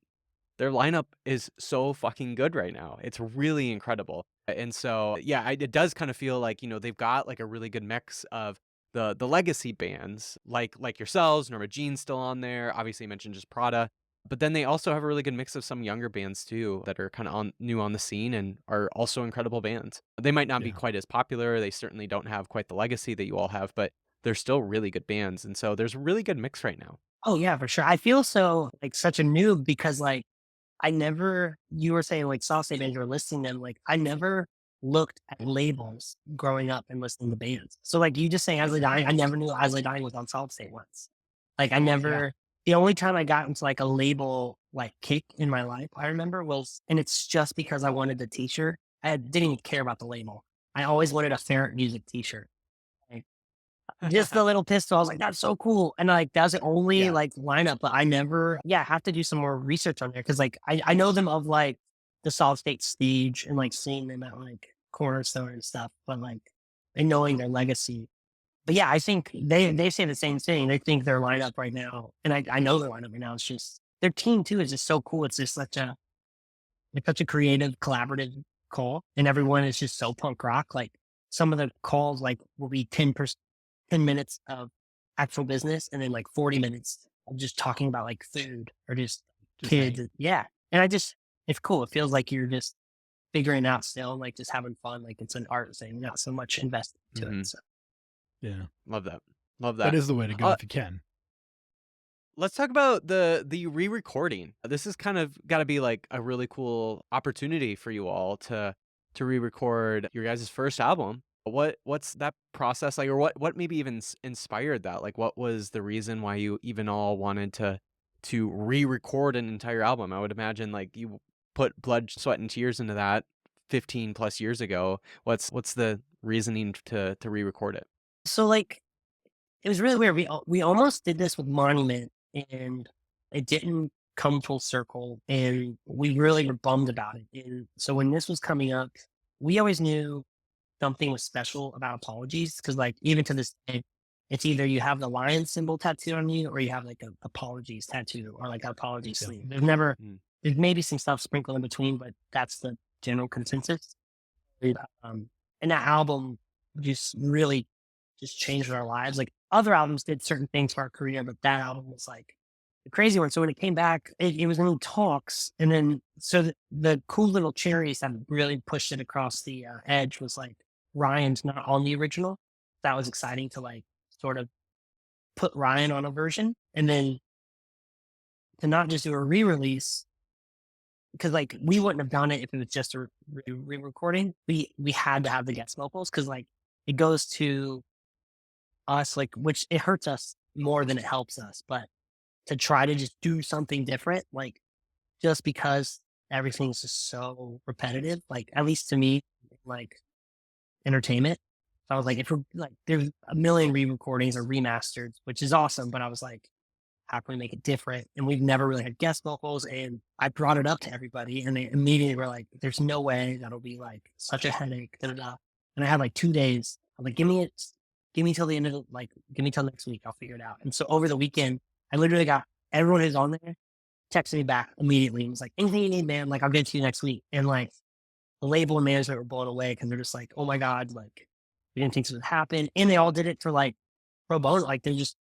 their lineup is so fucking good right now. It's really incredible. And so, yeah, it does kind of feel like, they've got like a really good mix of the legacy bands like yourselves. Norma Jean's still on there. Obviously, you mentioned just Prada. But then they also have a really good mix of some younger bands too that are kind of new on the scene and are also incredible bands. They might not be quite as popular. They certainly don't have quite the legacy that you all have, but they're still really good bands. And so there's a really good mix right now. Oh yeah, for sure. I feel so like such a noob because like I never, you were saying like solid state bands, you were listing them. Like I never looked at labels growing up and listening to bands. So like you just saying Isley Dying, I never knew Isley Dying was on solid state once. Like I Yeah. never, the only time I got into like a label like kick in my life, I remember was, and it's just because I wanted the t-shirt. Didn't even care about the label. I always wanted a Ferret Music t-shirt. Like, just the little pistol. I was like, that's so cool. And like, that's the only Yeah. like lineup, but I never, yeah, I have to do some more research on there. Cause like, I know them of like the solid state stage and like seeing them at like Cornerstone and stuff, but like, and knowing their legacy. But yeah, I think they say the same thing. They think their lineup right now, and I know their lineup right now. It's just their team too is just so cool. It's just such a creative, collaborative call, and everyone is just so punk rock. Like some of the calls like will be 10 minutes of actual business, and then like 40 minutes of just talking about like food or just Just kids. hang. Yeah, and it's cool. It feels like you're just figuring out still, like just having fun. Like it's an art thing, not so much invested into Mhm. it. So. Yeah. Love that. Love That that. is the way to go Uh, if you can. let's talk about the re-recording. This is kind of got to be like a really cool opportunity for you all to re-record your guys' first album. What's that process like, or what maybe even inspired that? Like, what was the reason why you even all wanted to re-record an entire album? I would imagine like you put blood, sweat, and tears into that 15 plus years ago. What's the reasoning to re-record it? So like it was really weird. We almost did this with Monument, and it didn't come full circle, and we really were bummed about it. And so when this was coming up, we always knew something was special about Apologies because, like, even to this day, it's either you have the lion symbol tattooed on you, or you have like a Apologies tattoo, or like an Apologies Yeah. sleeve. Mm. There's maybe some stuff sprinkled in between, but that's the general consensus. And that album just really just changed our lives. Like other albums did certain things for our career, but that album was like the crazy one. So when it came back, it was in talks. And then, so the cool little cherries that really pushed it across the edge was like Ryan's not on the original. That was exciting to like sort of put Ryan on a version. And then to not just do a re-release, because like we wouldn't have done it if it was just a re-recording. We had to have the guest vocals because like it goes to us, like, which it hurts us more than it helps us, but to try to just do something different, like just because everything's just so repetitive, like at least to me, like entertainment. So I was like, if we're like, there's a million re-recordings or remasters, which is awesome, but I was like, how can we make it different? And we've never really had guest vocals. And I brought it up to everybody, and they immediately were like, there's no way that'll be like such a headache. Da, da, da. And I had like 2 days. I'm like, give me till the end of give me till next week. I'll figure it out. And so over the weekend, I literally got everyone who's on there texted me back immediately and was like, anything you need, man, like I'll get to you next week. And like the label and management were blown away because they're just like, oh my God, like we didn't think this would happen. And they all did it for like pro bono, like they're just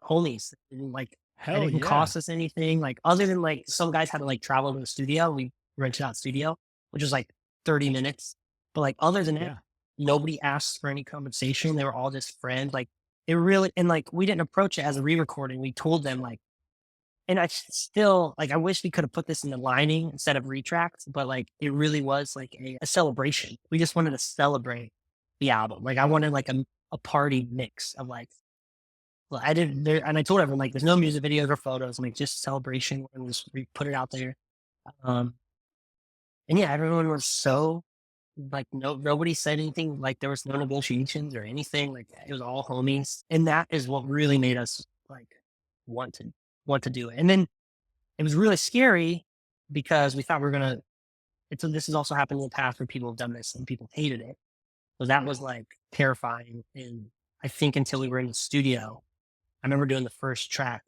homies. And like, it Hell didn't yeah. cost us anything. Like other than like some guys had to like travel to the studio. We rented out studio, which was like 30 minutes. But like other than that, Yeah. nobody asked for any compensation. They were all just friends. Like it really, and like we didn't approach it as a re-recording. We told them like, and I still like, I wish we could have put this in the lining instead of retracts, but like it really was like a celebration. We just wanted to celebrate the album. Like I wanted like a party mix of like, well, I didn't, there, and I told everyone like, there's no music videos or photos, like just a celebration, and just we put it out there. Um, and yeah, everyone was so like, nobody said anything. Like there was no negotiations or anything. Like it was all homies, and that is what really made us like want to do it. And then it was really scary because we thought we were gonna. This has also happened in the past where people have done this and people hated it. So that was like terrifying. And I think until we were in the studio, I remember doing the first track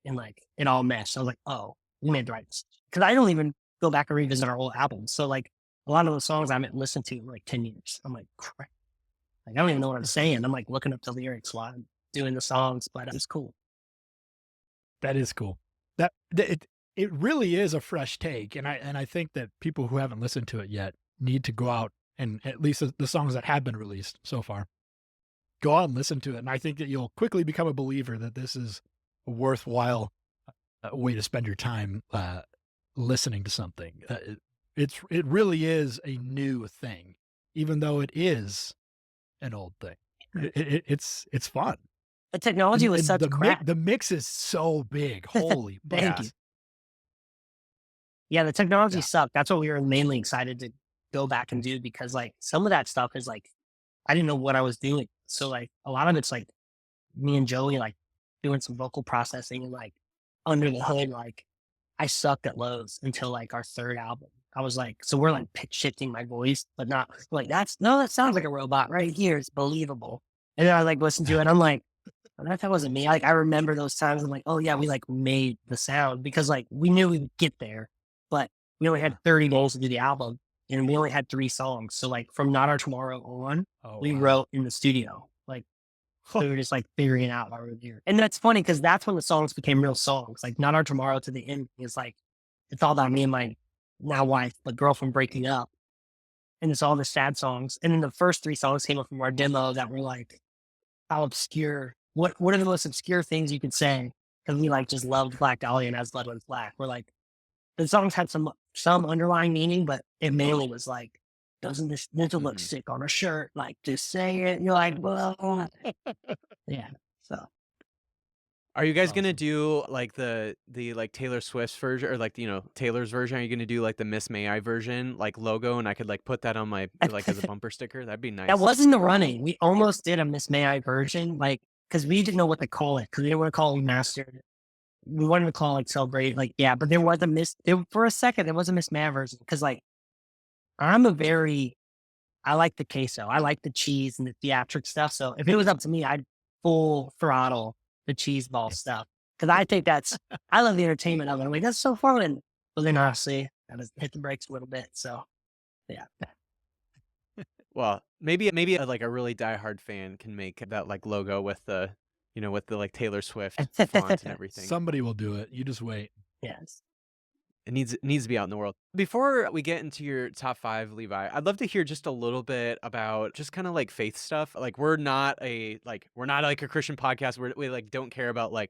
and like it all meshed. I was like, oh, we made the right decision. Because I don't even go back and revisit our old albums. So like a lot of the songs I haven't listened to in like 10 years. I'm like, crap. Like I don't even know what I'm saying. I'm like looking up the lyrics while I'm doing the songs, but it was cool. That is cool. It really is a fresh take, and I think that people who haven't listened to it yet need to go out and at least the songs that have been released so far go out and listen to it. And I think that you'll quickly become a believer that this is a worthwhile way to spend your time listening to something. It really is a new thing, even though it is an old thing. It's fun. The technology was such crap. The mix is so big. Holy Thank you. bus. Yeah, the technology Yeah. sucked. That's what we were mainly excited to go back and do, because like some of that stuff is like, I didn't know what I was doing. So like a lot of it's like me and Joey like doing some vocal processing and like under the hood, like I sucked at lows until like our third album. I was like, so we're like pitch shifting my voice, but not like that sounds like a robot right here. It's believable. And then I like listened to it. I'm like, oh, that wasn't me. Like I remember those times. I'm like, oh yeah, we like made the sound, because like we knew we would get there, but we only had 30 days to do the album and we only had 3 songs. So like from Not Our Tomorrow on, we wrote in the studio. Like we were just like figuring it out while we were here. And that's funny because that's when the songs became real songs. Like Not Our Tomorrow to the End is like, it's all about me and my now wife, but girlfriend breaking up. And it's all the sad songs. And then the first 3 songs came up from our demo that were like, how obscure, what are the most obscure things you could say? Because we like just loved Black Dahlia and As Blood Runs Black. We're like, the songs had some underlying meaning, but it mainly was like, doesn't this look sick on a shirt? Like, just say it. And you're like, well, yeah. So, Are you guys gonna do like the like Taylor Swift's version, or like Taylor's version? Are you gonna do like the Miss May I version, like logo, and I could like put that on my like as a bumper sticker? That'd be nice. that wasn't the running. We almost did a Miss May I version, like, because we didn't know what to call it, because we didn't want to call it Mastered. We wanted to call it like Celebrate, like, yeah, but there was a for a second, there was a Miss May I version, because like, I like the queso. I like the cheese and the theatric stuff. So if it was up to me, I'd full throttle the cheese ball stuff. Because I think I love the entertainment of it. I'm like, that's so fun. But then honestly, I just hit the brakes a little bit. So yeah. Well, maybe like a really diehard fan can make that like logo with the with the like Taylor Swift font and everything. Somebody will do it. You just wait. Yes. It needs to be out in the world. Before we get into your top 5, Levi, I'd love to hear just a little bit about just kind of like faith stuff. Like we're not like a Christian podcast. We like don't care about like,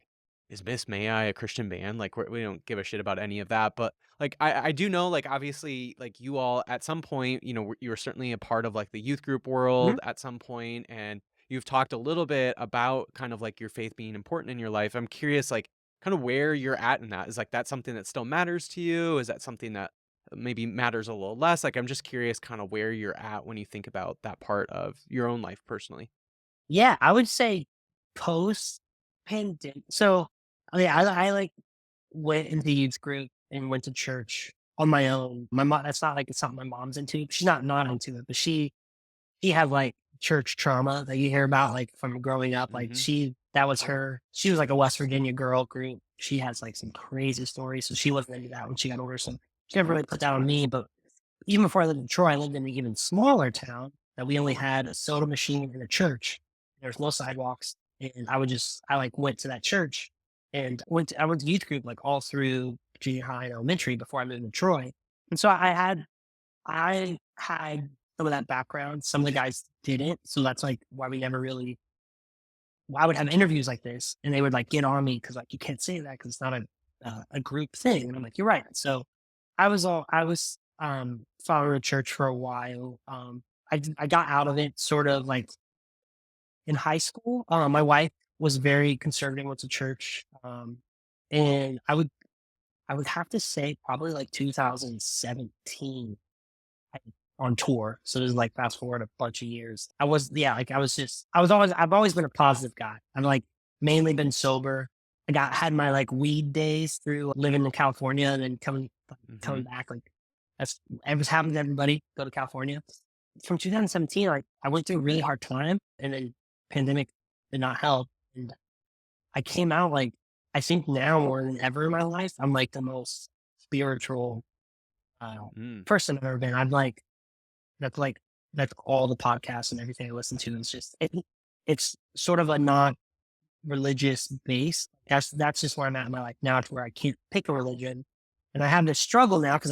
is Miss May I a Christian band? Like we don't give a shit about any of that. But like I do know, like obviously like you all at some point, you were certainly a part of like the youth group world at some point, and you've talked a little bit about kind of like your faith being important in your life. I'm curious, like kind of where you're at in that. Is like that something that still matters to you? Is that something that maybe matters a little less? Like I'm just curious kind of where you're at when you think about that part of your own life personally. Yeah, I would say post pandemic. So yeah, I like went into youth group and went to church on my own. My mom, that's not like it's something my mom's into. She's not into it, but she had like church trauma that you hear about like from growing up. Like that was her. She was like a West Virginia girl group. She has like some crazy stories. So she wasn't into that when she got older. So she never really put that on me. But even before I lived in Troy, I lived in an even smaller town that we only had a soda machine and a church. There's no sidewalks. And I like went to that church and I went to youth group like all through junior high and elementary before I moved to Troy. And so I had some of that background. Some of the guys didn't. So that's like why we never really, I would have interviews like this and they would like get on me because like, you can't say that because it's not a group thing. And I'm like, you're right. So I was following a church for a while. I got out of it sort of like in high school. My wife was very conservative with the church. And I would have to say probably like 2017 on tour. So there's like fast forward a bunch of years. I've always been a positive guy. I've like mainly been sober. Had my like weed days through living in California and then coming back. Like it was happening to everybody, go to California. From 2017, like I went through a really hard time and then pandemic did not help. And I came out like, I think now more than ever in my life, I'm like the most spiritual person I've ever been. I'm like, that's all the podcasts and everything I listen to. It's just, it's sort of a not religious base. That's just where I'm at in my life now, to where I can't pick a religion. And I have this struggle now because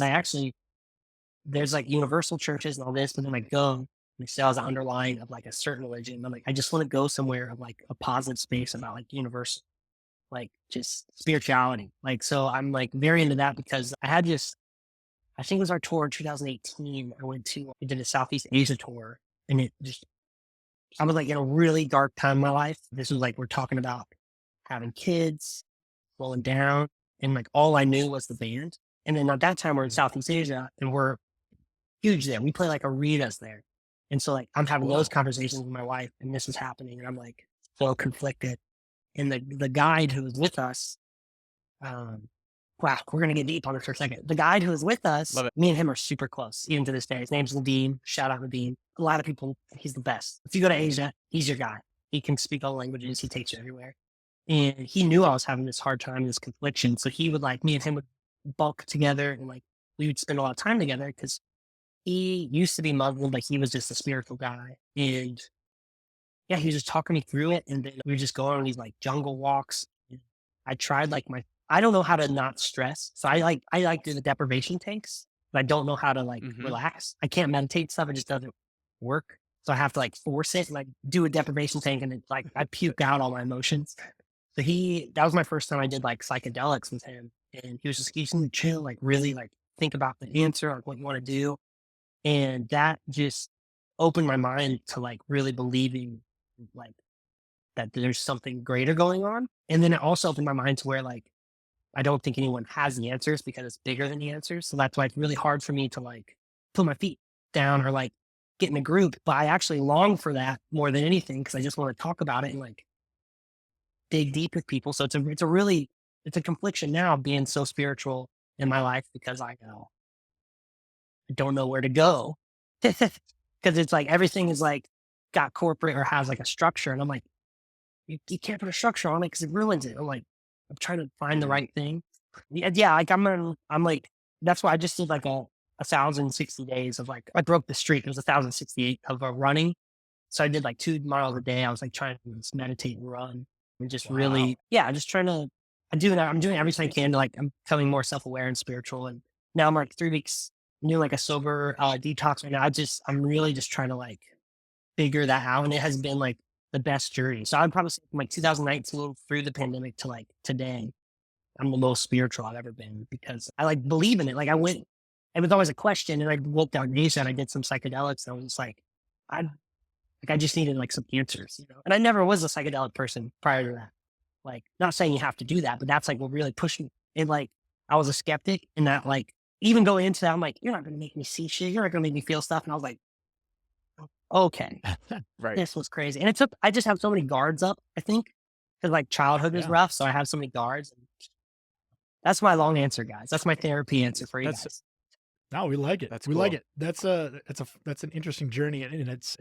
there's like universal churches and all this, but then I go They say I was underlying of like a certain religion. I'm like, I just want to go somewhere of like a positive space about like universal, like just spirituality. Like, so I'm like very into that because I think it was our tour in 2018. We did a Southeast Asia tour, and I was like in a really dark time in my life. This was like, we're talking about having kids, slowing down, and like all I knew was the band. And then at that time we're in Southeast Asia and we're huge there. We play like arenas there. And so like I'm having those conversations with my wife and this is happening and I'm like so conflicted. And the guide who was with us, wow, we're gonna get deep on this for a second. The guide who was with us, Love it. me and him are super close, even to this day. His name's Nadeem. Shout out Nadeem. A lot of people, he's the best. If you go to Asia, he's your guy. He can speak all languages, he takes you everywhere. And he knew I was having this hard time, this confliction. So he would like me and him would bulk together and like we would spend a lot of time together because he used to be Muslim, but he was just a spiritual guy. And yeah, he was just talking me through it. And then we would just go on these like jungle walks. I tried like I don't know how to not stress. So I like do the deprivation tanks, but I don't know how to like relax. I can't meditate stuff. It just doesn't work. So I have to like force it and like do a deprivation tank and it's like I puke out all my emotions. So that was my first time I did like psychedelics with him. And he was just teaching me to chill, like really like think about the answer, like what you want to do. And that just opened my mind to like really believing like that there's something greater going on. And then it also opened my mind to where like, I don't think anyone has the answers because it's bigger than the answers. So that's why it's really hard for me to like put my feet down or like get in a group. But I actually long for that more than anything because I just want to talk about it and like dig deep with people. So it's a confliction now being so spiritual in my life because I don't know where to go because it's like everything is like got corporate or has like a structure. And I'm like, you can't put a structure on it because it ruins it. I'm trying to find the right thing. Yeah, like I'm like, that's why I just did like a 1,060 days of like, I broke the streak. It was 1,068 of running. So I did like 2 miles a day. I was like trying to just meditate and run and just really, just trying to, I'm doing everything I can to like, I'm becoming more self-aware and spiritual. And now I'm like 3 weeks, I'm doing like a sober detox right now. I'm really just trying to like figure that out. And it has been like the best journey. So I'd probably say from like 2019 through the pandemic to like today, I'm the most spiritual I've ever been because I like believe in it. Like it was always a question and I woke down in Asia and I did some psychedelics and I was just like, I just needed like some answers, you know? And I never was a psychedelic person prior to that. Like, not saying you have to do that, but that's like what really pushed me. And like, I was a skeptic and that like, even going into that, I'm like, you're not going to make me see shit. You're not going to make me feel stuff. And I was like, okay, Right. this was crazy. And I just have so many guards up, I think, because like childhood was rough. So I have so many guards. That's my long answer, guys. That's my therapy answer for you guys. No, we like it. That's we cool. like it. That's an interesting journey. And it's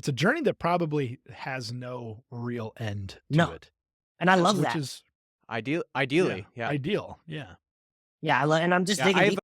a journey that probably has no real end to it. And I love that. Which is ideally. Yeah. Ideal. Yeah. Yeah. And I'm just digging deep.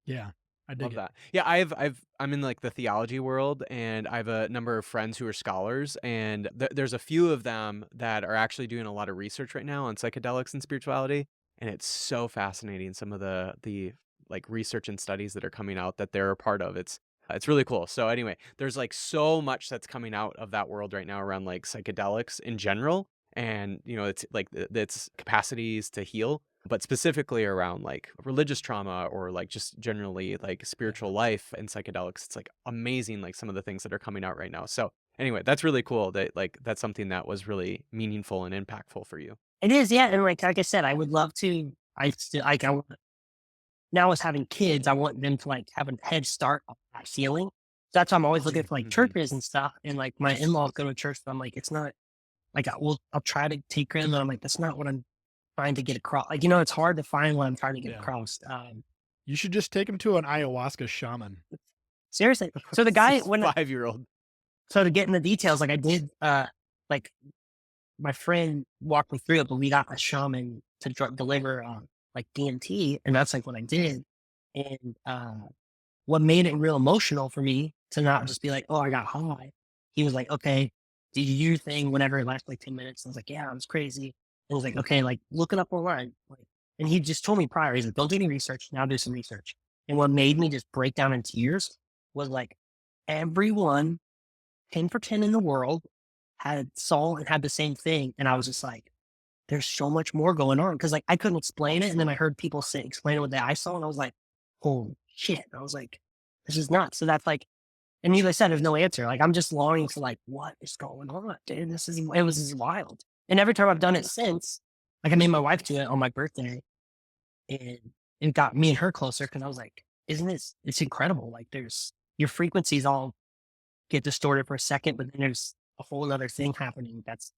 Yeah. I dig Love it. that. Yeah, I'm in like the theology world, and I have a number of friends who are scholars, and there's a few of them that are actually doing a lot of research right now on psychedelics and spirituality, and it's so fascinating. Some of the like research and studies that are coming out that they're a part of. It's really cool. So anyway, there's like so much that's coming out of that world right now around like psychedelics in general, and it's like its capacities to heal, but specifically around like religious trauma or like just generally like spiritual life and psychedelics. It's like amazing, like some of the things that are coming out right now. So anyway, that's really cool that like that's something that was really meaningful and impactful for you. It is, yeah. And like I said, I would love to. Now as having kids, I want them to like have a head start on that feeling. So that's why I'm always looking for like churches and stuff. And like my in-laws go to church, but I'm like, it's not like I'll try to take them, and I'm like, that's not what I'm trying to get across. Like, it's hard to find what I'm trying to get across. You should just take them to an ayahuasca shaman. Seriously. So the guy, 5-year-old. So to get in the details, like I did, like my friend walked me through it, but we got a shaman to deliver like DMT, and that's like what I did. And what made it real emotional for me to not just be like, oh, I got high. He was like, okay, did you do your thing whenever it lasted like 10 minutes? I was like, yeah, it was crazy. And he was like, okay, like look it up online. Like, and he just told me prior, he's like, don't do any research, now do some research. And what made me just break down in tears was like, everyone 10 for 10 in the world saw and had the same thing. And I was just like, there's so much more going on. Cause like I couldn't explain it. And then I heard people explain what I saw. And I was like, holy shit. I was like, this is nuts. So that's like, and like I said, there's no answer. Like I'm just longing for like, what is going on? Dude, it was just wild. And every time I've done it since, like I made my wife do it on my birthday and it got me and her closer. Cause I was like, it's incredible. Like your frequencies all get distorted for a second, but then there's a whole other thing happening that's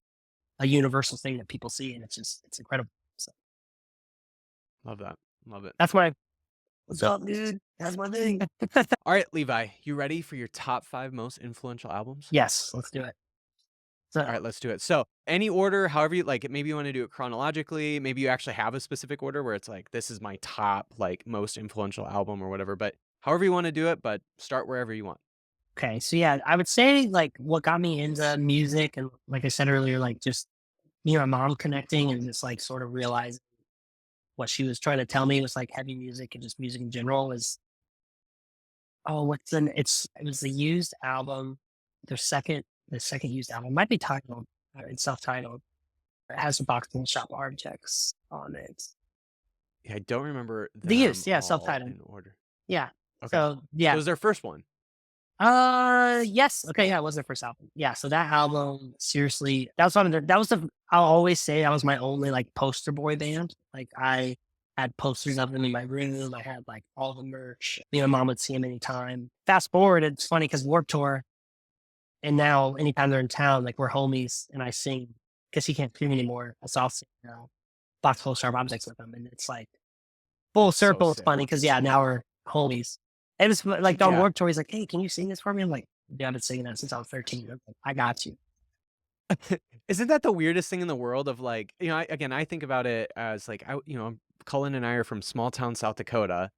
a universal thing that people see, and it's incredible. So Love that. Love it. that's my what's up, dude? That's my thing. All right, Levi, you ready for your top 5 most influential albums? Yes, let's do it. So All right, let's do it. So, any order, however you like it. Maybe you want to do it chronologically. Maybe you actually have a specific order where it's like, this is my top, like, most influential album or whatever. But however you want to do it, but start wherever you want. okay, so yeah, I would say like what got me into music, and like I said earlier, like just me and my mom connecting and just like sort of realizing what she was trying to tell me was like heavy music and just music in general was it was the Used album, the second Used album might be titled it's self-titled. It has the Boxing Shop Objects on it. Yeah, I don't remember The Used, them yeah, all self-titled. in order. Yeah. Okay. So So yeah. it was their first one. Yes. Okay, yeah, it was their first album. Yeah, so that album, seriously, I'll always say that was my only like poster boy band. Like I had posters of them in my room. I had like all the merch. Me and my mom would see them anytime. Fast forward, it's funny because Warped Tour, and now anytime they're in town, like we're homies and I sing because he can't sing anymore. So I'll sing Box Full of Sharp Objects with him. And it's like full That's so circle. It's sick. funny because yeah, now we're homies. It was like on Yeah. Warped Tour, he's like, hey, can you sing this for me? I'm like, yeah, I've been singing that since I was 13. I'm like, I got you. Isn't that the weirdest thing in the world of like, I think about it as like, Cullen and I are from small town South Dakota.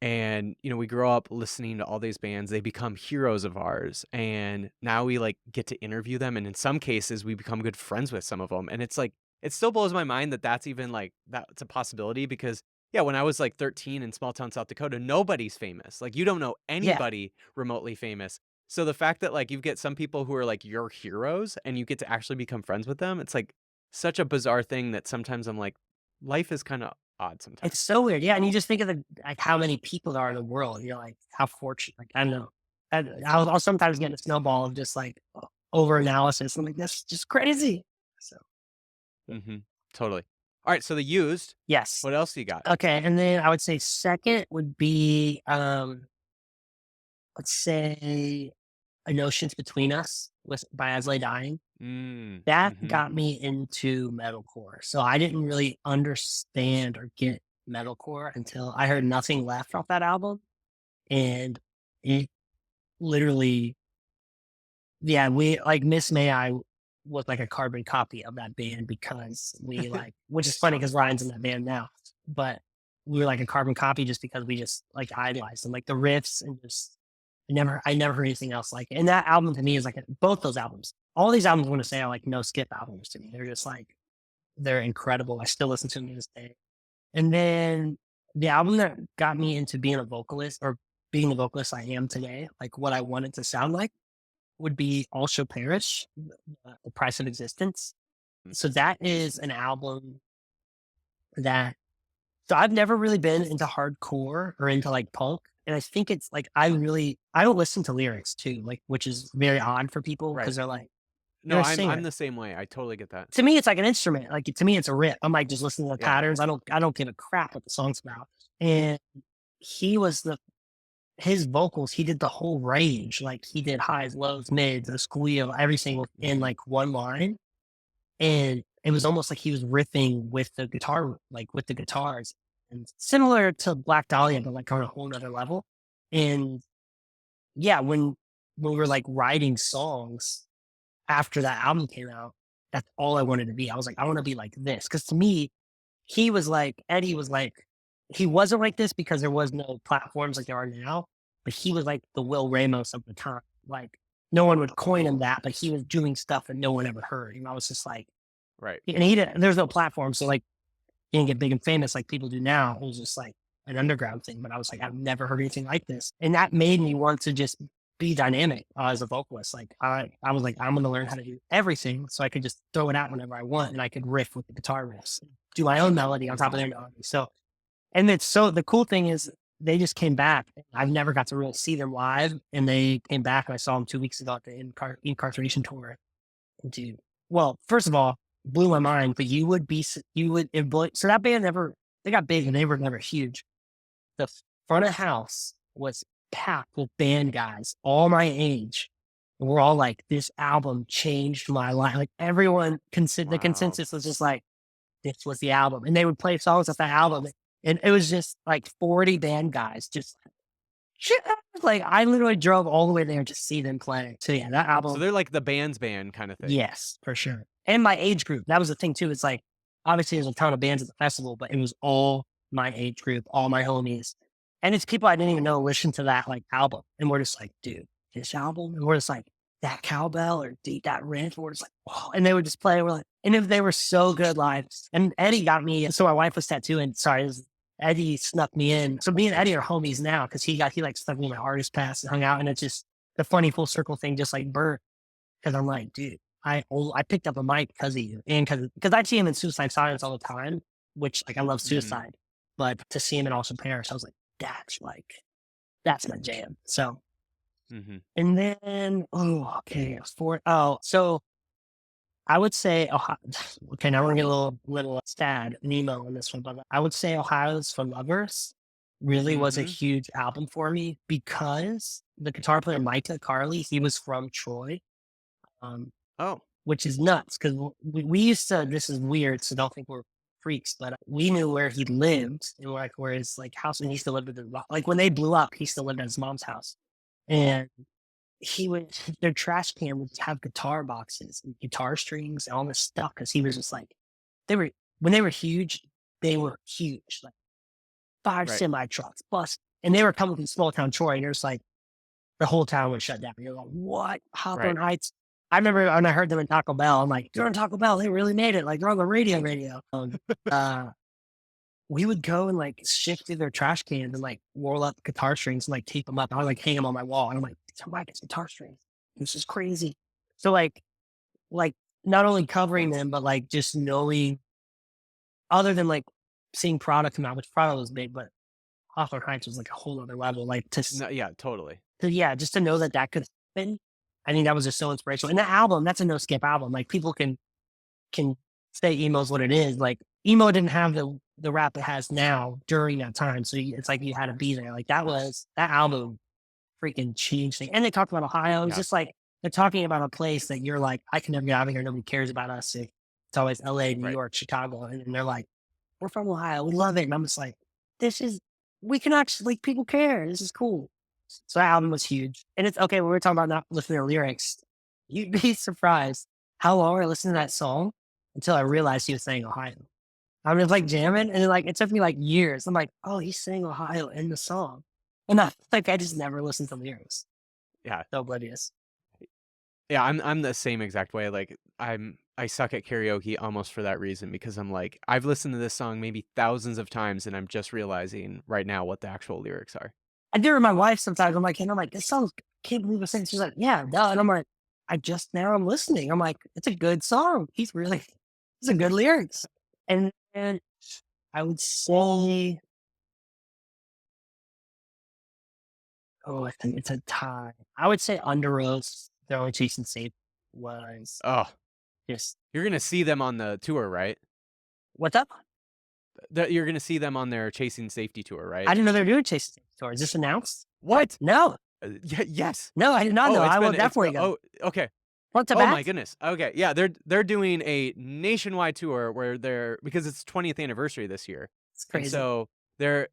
And, we grow up listening to all these bands. They become heroes of ours. And now we like get to interview them. And in some cases, we become good friends with some of them. And it's like, it still blows my mind that that's even like, that's a possibility because, yeah, when I was like 13 in small town South Dakota, nobody's famous. Like, you don't know Yeah. anybody remotely famous. So the fact that like you get some people who are like your heroes and you get to actually become friends with them, it's like such a bizarre thing that sometimes I'm like, life is kind of odd sometimes. It's so weird. Yeah. And you just think of like how many people there are in the world. You're like, how fortunate. Like, I don't know. I'll sometimes get a snowball of just like over analysis. I'm like, that's just crazy. So, Totally. All right. So the Used. yes. What else do you got? Okay. And then I would say second would be, let's say, An Ocean's Between Us by As Lay Dying. That got me into metalcore. So I didn't really understand or get metalcore until I heard Nothing Left off that album. And it literally, yeah, we like Miss May I was like a carbon copy of that band because we like, which is funny because Ryan's in that band now, but we were like a carbon copy just because we just like idolized them, like the riffs and just I never heard anything else like it. And that album to me is like both those albums. All these albums I want to say are like no skip albums to me. They're just like they're incredible. I still listen to them to this day. And then the album that got me into being a vocalist or being the vocalist I am today, like what I wanted to sound like, would be All Shall Perish, The Price of Existence. So that is an album that so I've never really been into hardcore or into like punk. And I think it's like I don't listen to lyrics too, like which is very odd for people because they're like, No, you're a I'm singer. the same way. I totally get that. To me, it's like an instrument. Like to me, it's a rip. I'm like just listening to the Yeah. patterns. I don't give a crap what the song's about. And he was his vocals. He did the whole range. Like he did highs, lows, mids, a squeal, every single in like one line. And it was almost like he was riffing with the guitar, like with the guitars, and similar to Black Dahlia, but like on a whole nother level. And yeah, when we were like writing songs after that album came out, that's all I wanted to be. I was like, I want to be like this. Cause to me, Eddie was like, he wasn't like this because there was no platforms like there are now, but he was like the Will Ramos of the time. Like no one would coin him that, but he was doing stuff that no one ever heard. And I was just like, right. And there's no platform. So like, he didn't get big and famous like people do now. It was just like an underground thing. But I was like, I've never heard anything like this. And that made me want to just be dynamic as a vocalist. Like I was like, I'm going to learn how to do everything so I could just throw it out whenever I want, and I could riff with the guitar riffs, do my own melody on top of their melody. So, and it's so the cool thing is they just came back. I've never got to really see them live, and they came back, and I saw them 2 weeks ago at the Incarceration tour. Dude, well, first of all, blew my mind, but so that band they got big and they were never huge. The front of house was packed with band guys, all my age. And we're all like, this album changed my life. Like everyone, the Wow. consensus was just like, this was the album. And they would play songs off that album. And it was just like 40 band guys, just like I literally drove all the way there to see them play. So yeah, that So album, they're like the band's band kind of thing. yes, for sure. And my age group, that was the thing too. It's like, obviously there's a ton of bands at the festival, but it was all my age group, all my homies. And it's people I didn't even know listen to that like album. And we're just like, dude, this album? And we're just like, that cowbell or that riff. We're just like, oh, and they would just play. We're like, and if they were so good live. And Eddie got me, so my wife was tattooing. Sorry, Eddie snuck me in. So me and Eddie are homies now because he like snuck me in my artist pass and hung out. And it's just the funny full circle thing, just like Bert. Because I'm like, dude, I picked up a mic because of you. And because I see him in Suicide Silence all the time, which like I love Suicide. But to see him in Awesome Paris, I was like, that's my jam. So, and then, so I would say, okay, now we're going to get a little sad, Nemo on this one, but I would say Ohio's for Lovers really was a huge album for me because the guitar player, Micah Carley, he was from Troy. Which is nuts because we used to, this is weird, so don't think we're freaks, but we knew where he lived and like where his like house, and he still lived with his mom. Like when they blew up, he still lived at his mom's house, and their trash can would have guitar boxes and guitar strings and all this stuff because he was just like, when they were huge, like 5 semi trucks plus, and they were coming from small town Troy, and there's like the whole town was shut down. You're like, what? Hawthorne Heights. I remember when I heard them in Taco Bell, I'm like, they're on Taco Bell. They really made it. Like they're on the radio. We would go and like shift through their trash cans and like roll up guitar strings and like tape them up. I would like hang them on my wall. And I'm like, somebody gets guitar strings. This is crazy. So like not only covering them, but like just knowing, other than like seeing product come out, which product was big, but Hawthorne Heights was like a whole other level. Like yeah, totally. Just to know that could happen. I think that was just so inspirational. And the album, that's a no skip album. Like people can say emo's what it is. Like emo didn't have the rap it has now during that time. So it's like you had to be there. Like that album freaking changed things. And they talked about Ohio. It's just like they're talking about a place that you're like, I can never get out of here. Nobody cares about us. It's always LA, New York, Chicago. And they're like, we're from Ohio. We love it. And I'm just like, we can actually, like, people care. This is cool. So that album was huge. And it's okay, when we're talking about not listening to lyrics, you'd be surprised how long I listened to that song until I realized he was saying Ohio. I was like jamming, and like it took me like years. I'm like, oh, he's saying Ohio in the song. And I just never listened to lyrics. Yeah. So oblivious. Yeah, I'm the same exact way. Like I suck at karaoke almost for that reason, because I'm like, I've listened to this song maybe thousands of times and I'm just realizing right now what the actual lyrics are. I do it with my wife sometimes. I'm like, this song, can't believe I'm saying. She's like, yeah, duh. And I'm like, I'm listening. I'm like, it's a good song. It's a good lyrics. And I would say, I think it's a tie. I would say Under Oath, They're Only Chasing Safe was just. You're going to see them on the tour, right? What's up? You're going to see them on their Chasing Safety tour, right? I didn't know they were doing Chasing Safety tour. Is this announced? What? No. Yes. No, I did not know. I will definitely go. Oh, okay. Front to Oh back? my goodness. Okay. Yeah, they're doing a nationwide tour where because it's 20th anniversary this year. It's crazy. And so they're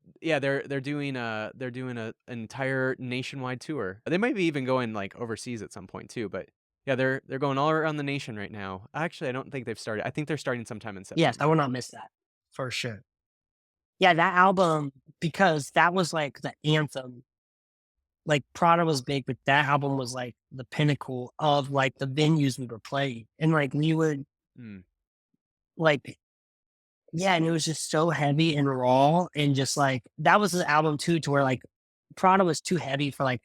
doing an entire nationwide tour. They might be even going like overseas at some point too, but yeah, they're going all around the nation right now. Actually, I don't think they've started. I think they're starting sometime in September. Yes, I will not miss that for sure. Yeah, that album, because that was like the anthem. Like Prada was big, but that album was like the pinnacle of like the venues we were playing. And like we would like, yeah, and it was just so heavy and raw, and just like, that was the album too, to where like Prada was too heavy for like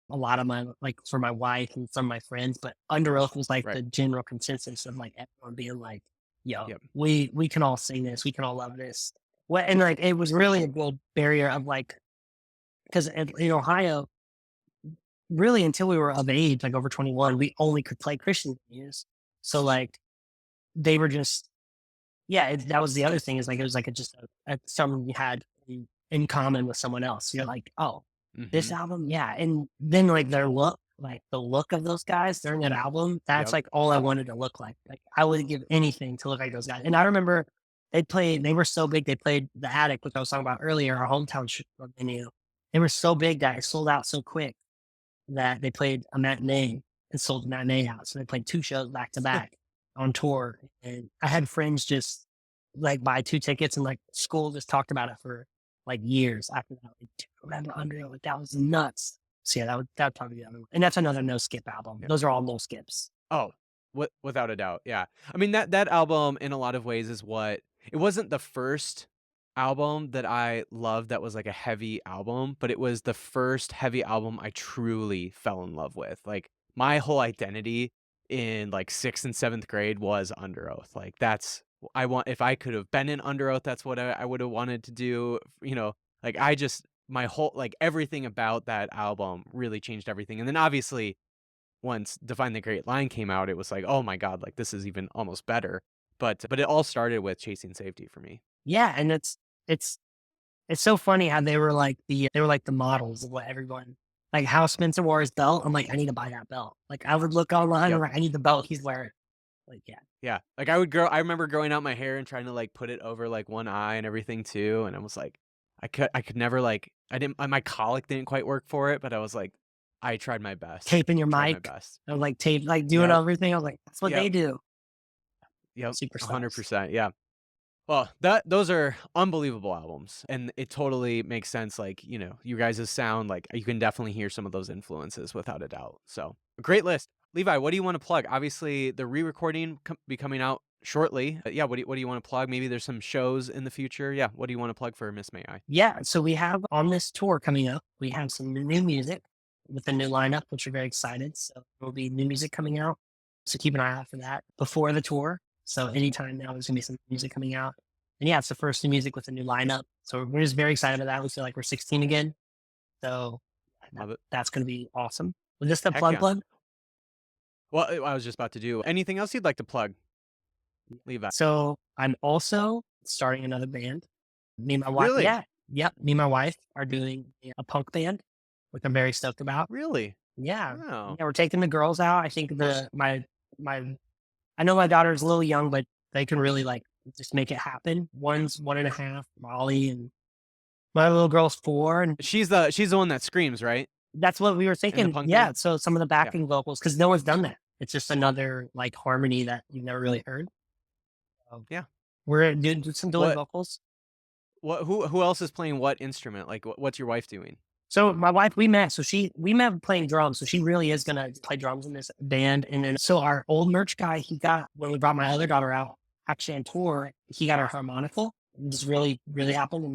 a lot of my, like for my wife and some of my friends, but Under Oath was like Right. the general consensus of like everyone being like, yo, Yep. we can all sing this. We can all love this. What, and like, it was really a good barrier of like, because in Ohio, really until we were of age, like over 21, we only could play Christian venues. So like they were just, yeah, that was the other thing is like, it was like something you had in common with someone else. You're like, oh, this Mhm. album, yeah. And then like their look, like the look of those guys during that album, that's Yep. like all I wanted to look like. Like I would give anything to look like those guys. And I remember they were so big, they played the Attic, which I was talking about earlier, our hometown venue. They were so big that it sold out so quick that they played a matinee and sold the matinee out. So they played 2 shows back to back on tour. And I had friends just like buy 2 tickets and like school just talked about it for like years after that. Like, "Dude, remember Under Oath? That was nuts." So yeah, that would probably be the other one. And that's another no skip album. Yep. Those are all no skips. Oh, without a doubt, yeah. I mean, that album in a lot of ways is what it wasn't the first album that I loved that was like a heavy album, but it was the first heavy album I truly fell in love with. Like, my whole identity in, like, 6th and 7th grade was Under Oath. Like, that's I want if I could have been in Under Oath, that's what I would have wanted to do, like, I just my whole like, everything about that album really changed everything, and then obviously once Define the Great Line came out, it was like, "Oh my god, like, this is even almost better." But it all started with Chasing Safety for me. Yeah, and it's it's so funny how they were like the models of what everyone like how Spencer wore his belt. I'm like, I need to buy that belt. Like I would look online and Yep. like, I need the belt he's wearing. Like, yeah. Yeah. Like, I remember growing out my hair and trying to, like, put it over, like, one eye and everything too, and I was like, I could never, like I didn't my colic didn't quite work for it, but I was like, I tried my best. Taping your Tried my mic best. or like like doing Yep. everything. I was like, that's what they Yep. do. Yep. Superstars. 100%, yeah. Well, those are unbelievable albums, and it totally makes sense, like, you guys' sound, like, you can definitely hear some of those influences without a doubt, so, a great list. Levi, what do you wanna plug? Obviously, the re-recording be coming out shortly, yeah, what do you wanna plug? Maybe there's some shows in the future, yeah, what do you wanna plug for Miss May I? Yeah. So we have on this tour coming up, we have some new music with a new lineup, which we're very excited. So there will be new music coming out. So keep an eye out for that before the tour. So anytime now, there's gonna be some music coming out. And yeah, it's the first new music with a new lineup. So we're just very excited about that. We feel like we're 16 again. So Love it. that's gonna be awesome. Was this the Heck yeah. plug? Well, I was just about to do anything else you'd like to plug, Levi? So I'm also starting another band. Me and my wife, Really? yeah, yep. Me and my wife are doing a punk band, which I'm very stoked about. Really? Yeah, Wow. yeah. We're taking the girls out. I think my I know my daughter's a little young, but they can really like just make it happen. One's 1.5, Molly, and my little girl's 4, and She's the one that screams, right? that's what we were In the thinking. punk Yeah. band? So some of the Yeah. backing vocals, because no one's done that. It's just another like harmony that you've never really heard. So Yeah. we're doing some dual What vocals. who else is playing what instrument? Like, what's your wife doing? So my wife, we met. So we met playing drums. So she really is gonna play drums in this band. And then so our old merch guy, he got when we brought my other daughter out, actually on tour, he got her harmonica. This really, really happened in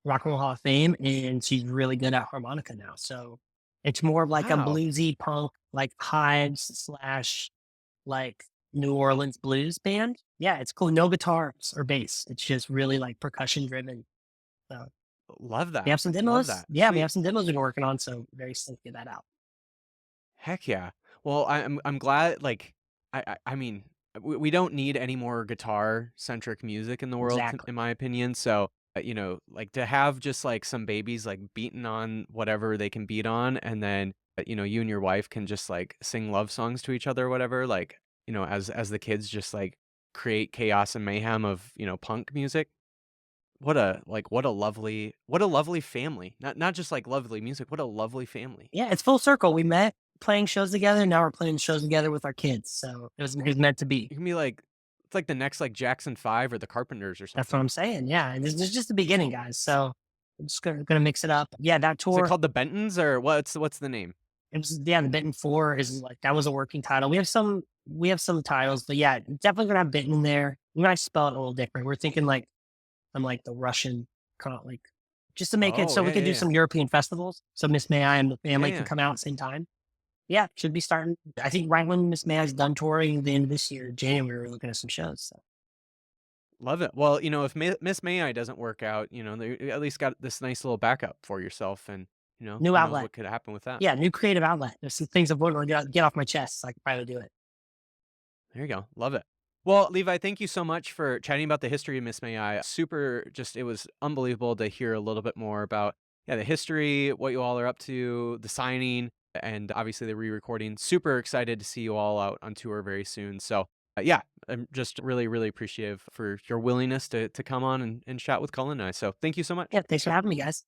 Rock and Roll Hall of Fame, and she's really good at harmonica now. So it's more of like a Wow. bluesy punk, like Hives slash like New Orleans blues band. Yeah, it's cool. No guitars or bass. It's just really like percussion driven. So Love we that. have some Love demos. that. Yeah, we Sweet. have some demos we're working on. So very stoked to get that out. Heck yeah. Well, I'm glad. Like, I mean, we don't need any more guitar centric music in the world, Exactly. in my opinion. So, like to have just like some babies like beating on whatever they can beat on, and then you and your wife can just like sing love songs to each other, or whatever. Like, as the kids just like create chaos and mayhem of punk music. What a lovely family. Not just like lovely music. What a lovely family. Yeah, it's full circle. We met playing shows together. Now we're playing shows together with our kids. So it was meant to be. You can be like, it's like the next like Jackson 5 or the Carpenters or That's what something. I'm saying. Yeah, and this is just the beginning, guys. So I'm just gonna mix it up. Yeah, that Is it tour. called the Bentons or what's the name? It was the Benton 4 is like that was a working title. We have some titles, but yeah, definitely gonna have Benton in there. We might spell it a little different. We're thinking like I'm like the Russian kind of like just to make it Oh, so we yeah, can yeah, do yeah. some European festivals. So Miss May I and the Yeah, family can yeah. come out at the same time. Yeah, should be starting. I think right when Miss May I's done touring, the end of this year, January, we're looking at some shows. So. Love it. Well, if Miss May I doesn't work out, you at least got this nice little backup for yourself, and New who knows outlet. what could happen with that. Yeah, new creative outlet. There's some things I want to get off my chest, so I can probably do it. There you go. Love it. Well, Levi, thank you so much for chatting about the history of Miss May I. It was unbelievable to hear a little bit more about, yeah, the history, what you all are up to, the signing, and obviously the re-recording. Super excited to see you all out on tour very soon. So, yeah, I'm just really, really appreciative for your willingness to come on and chat with Cullen and I. So thank you so much. Yeah, thanks for having me, guys.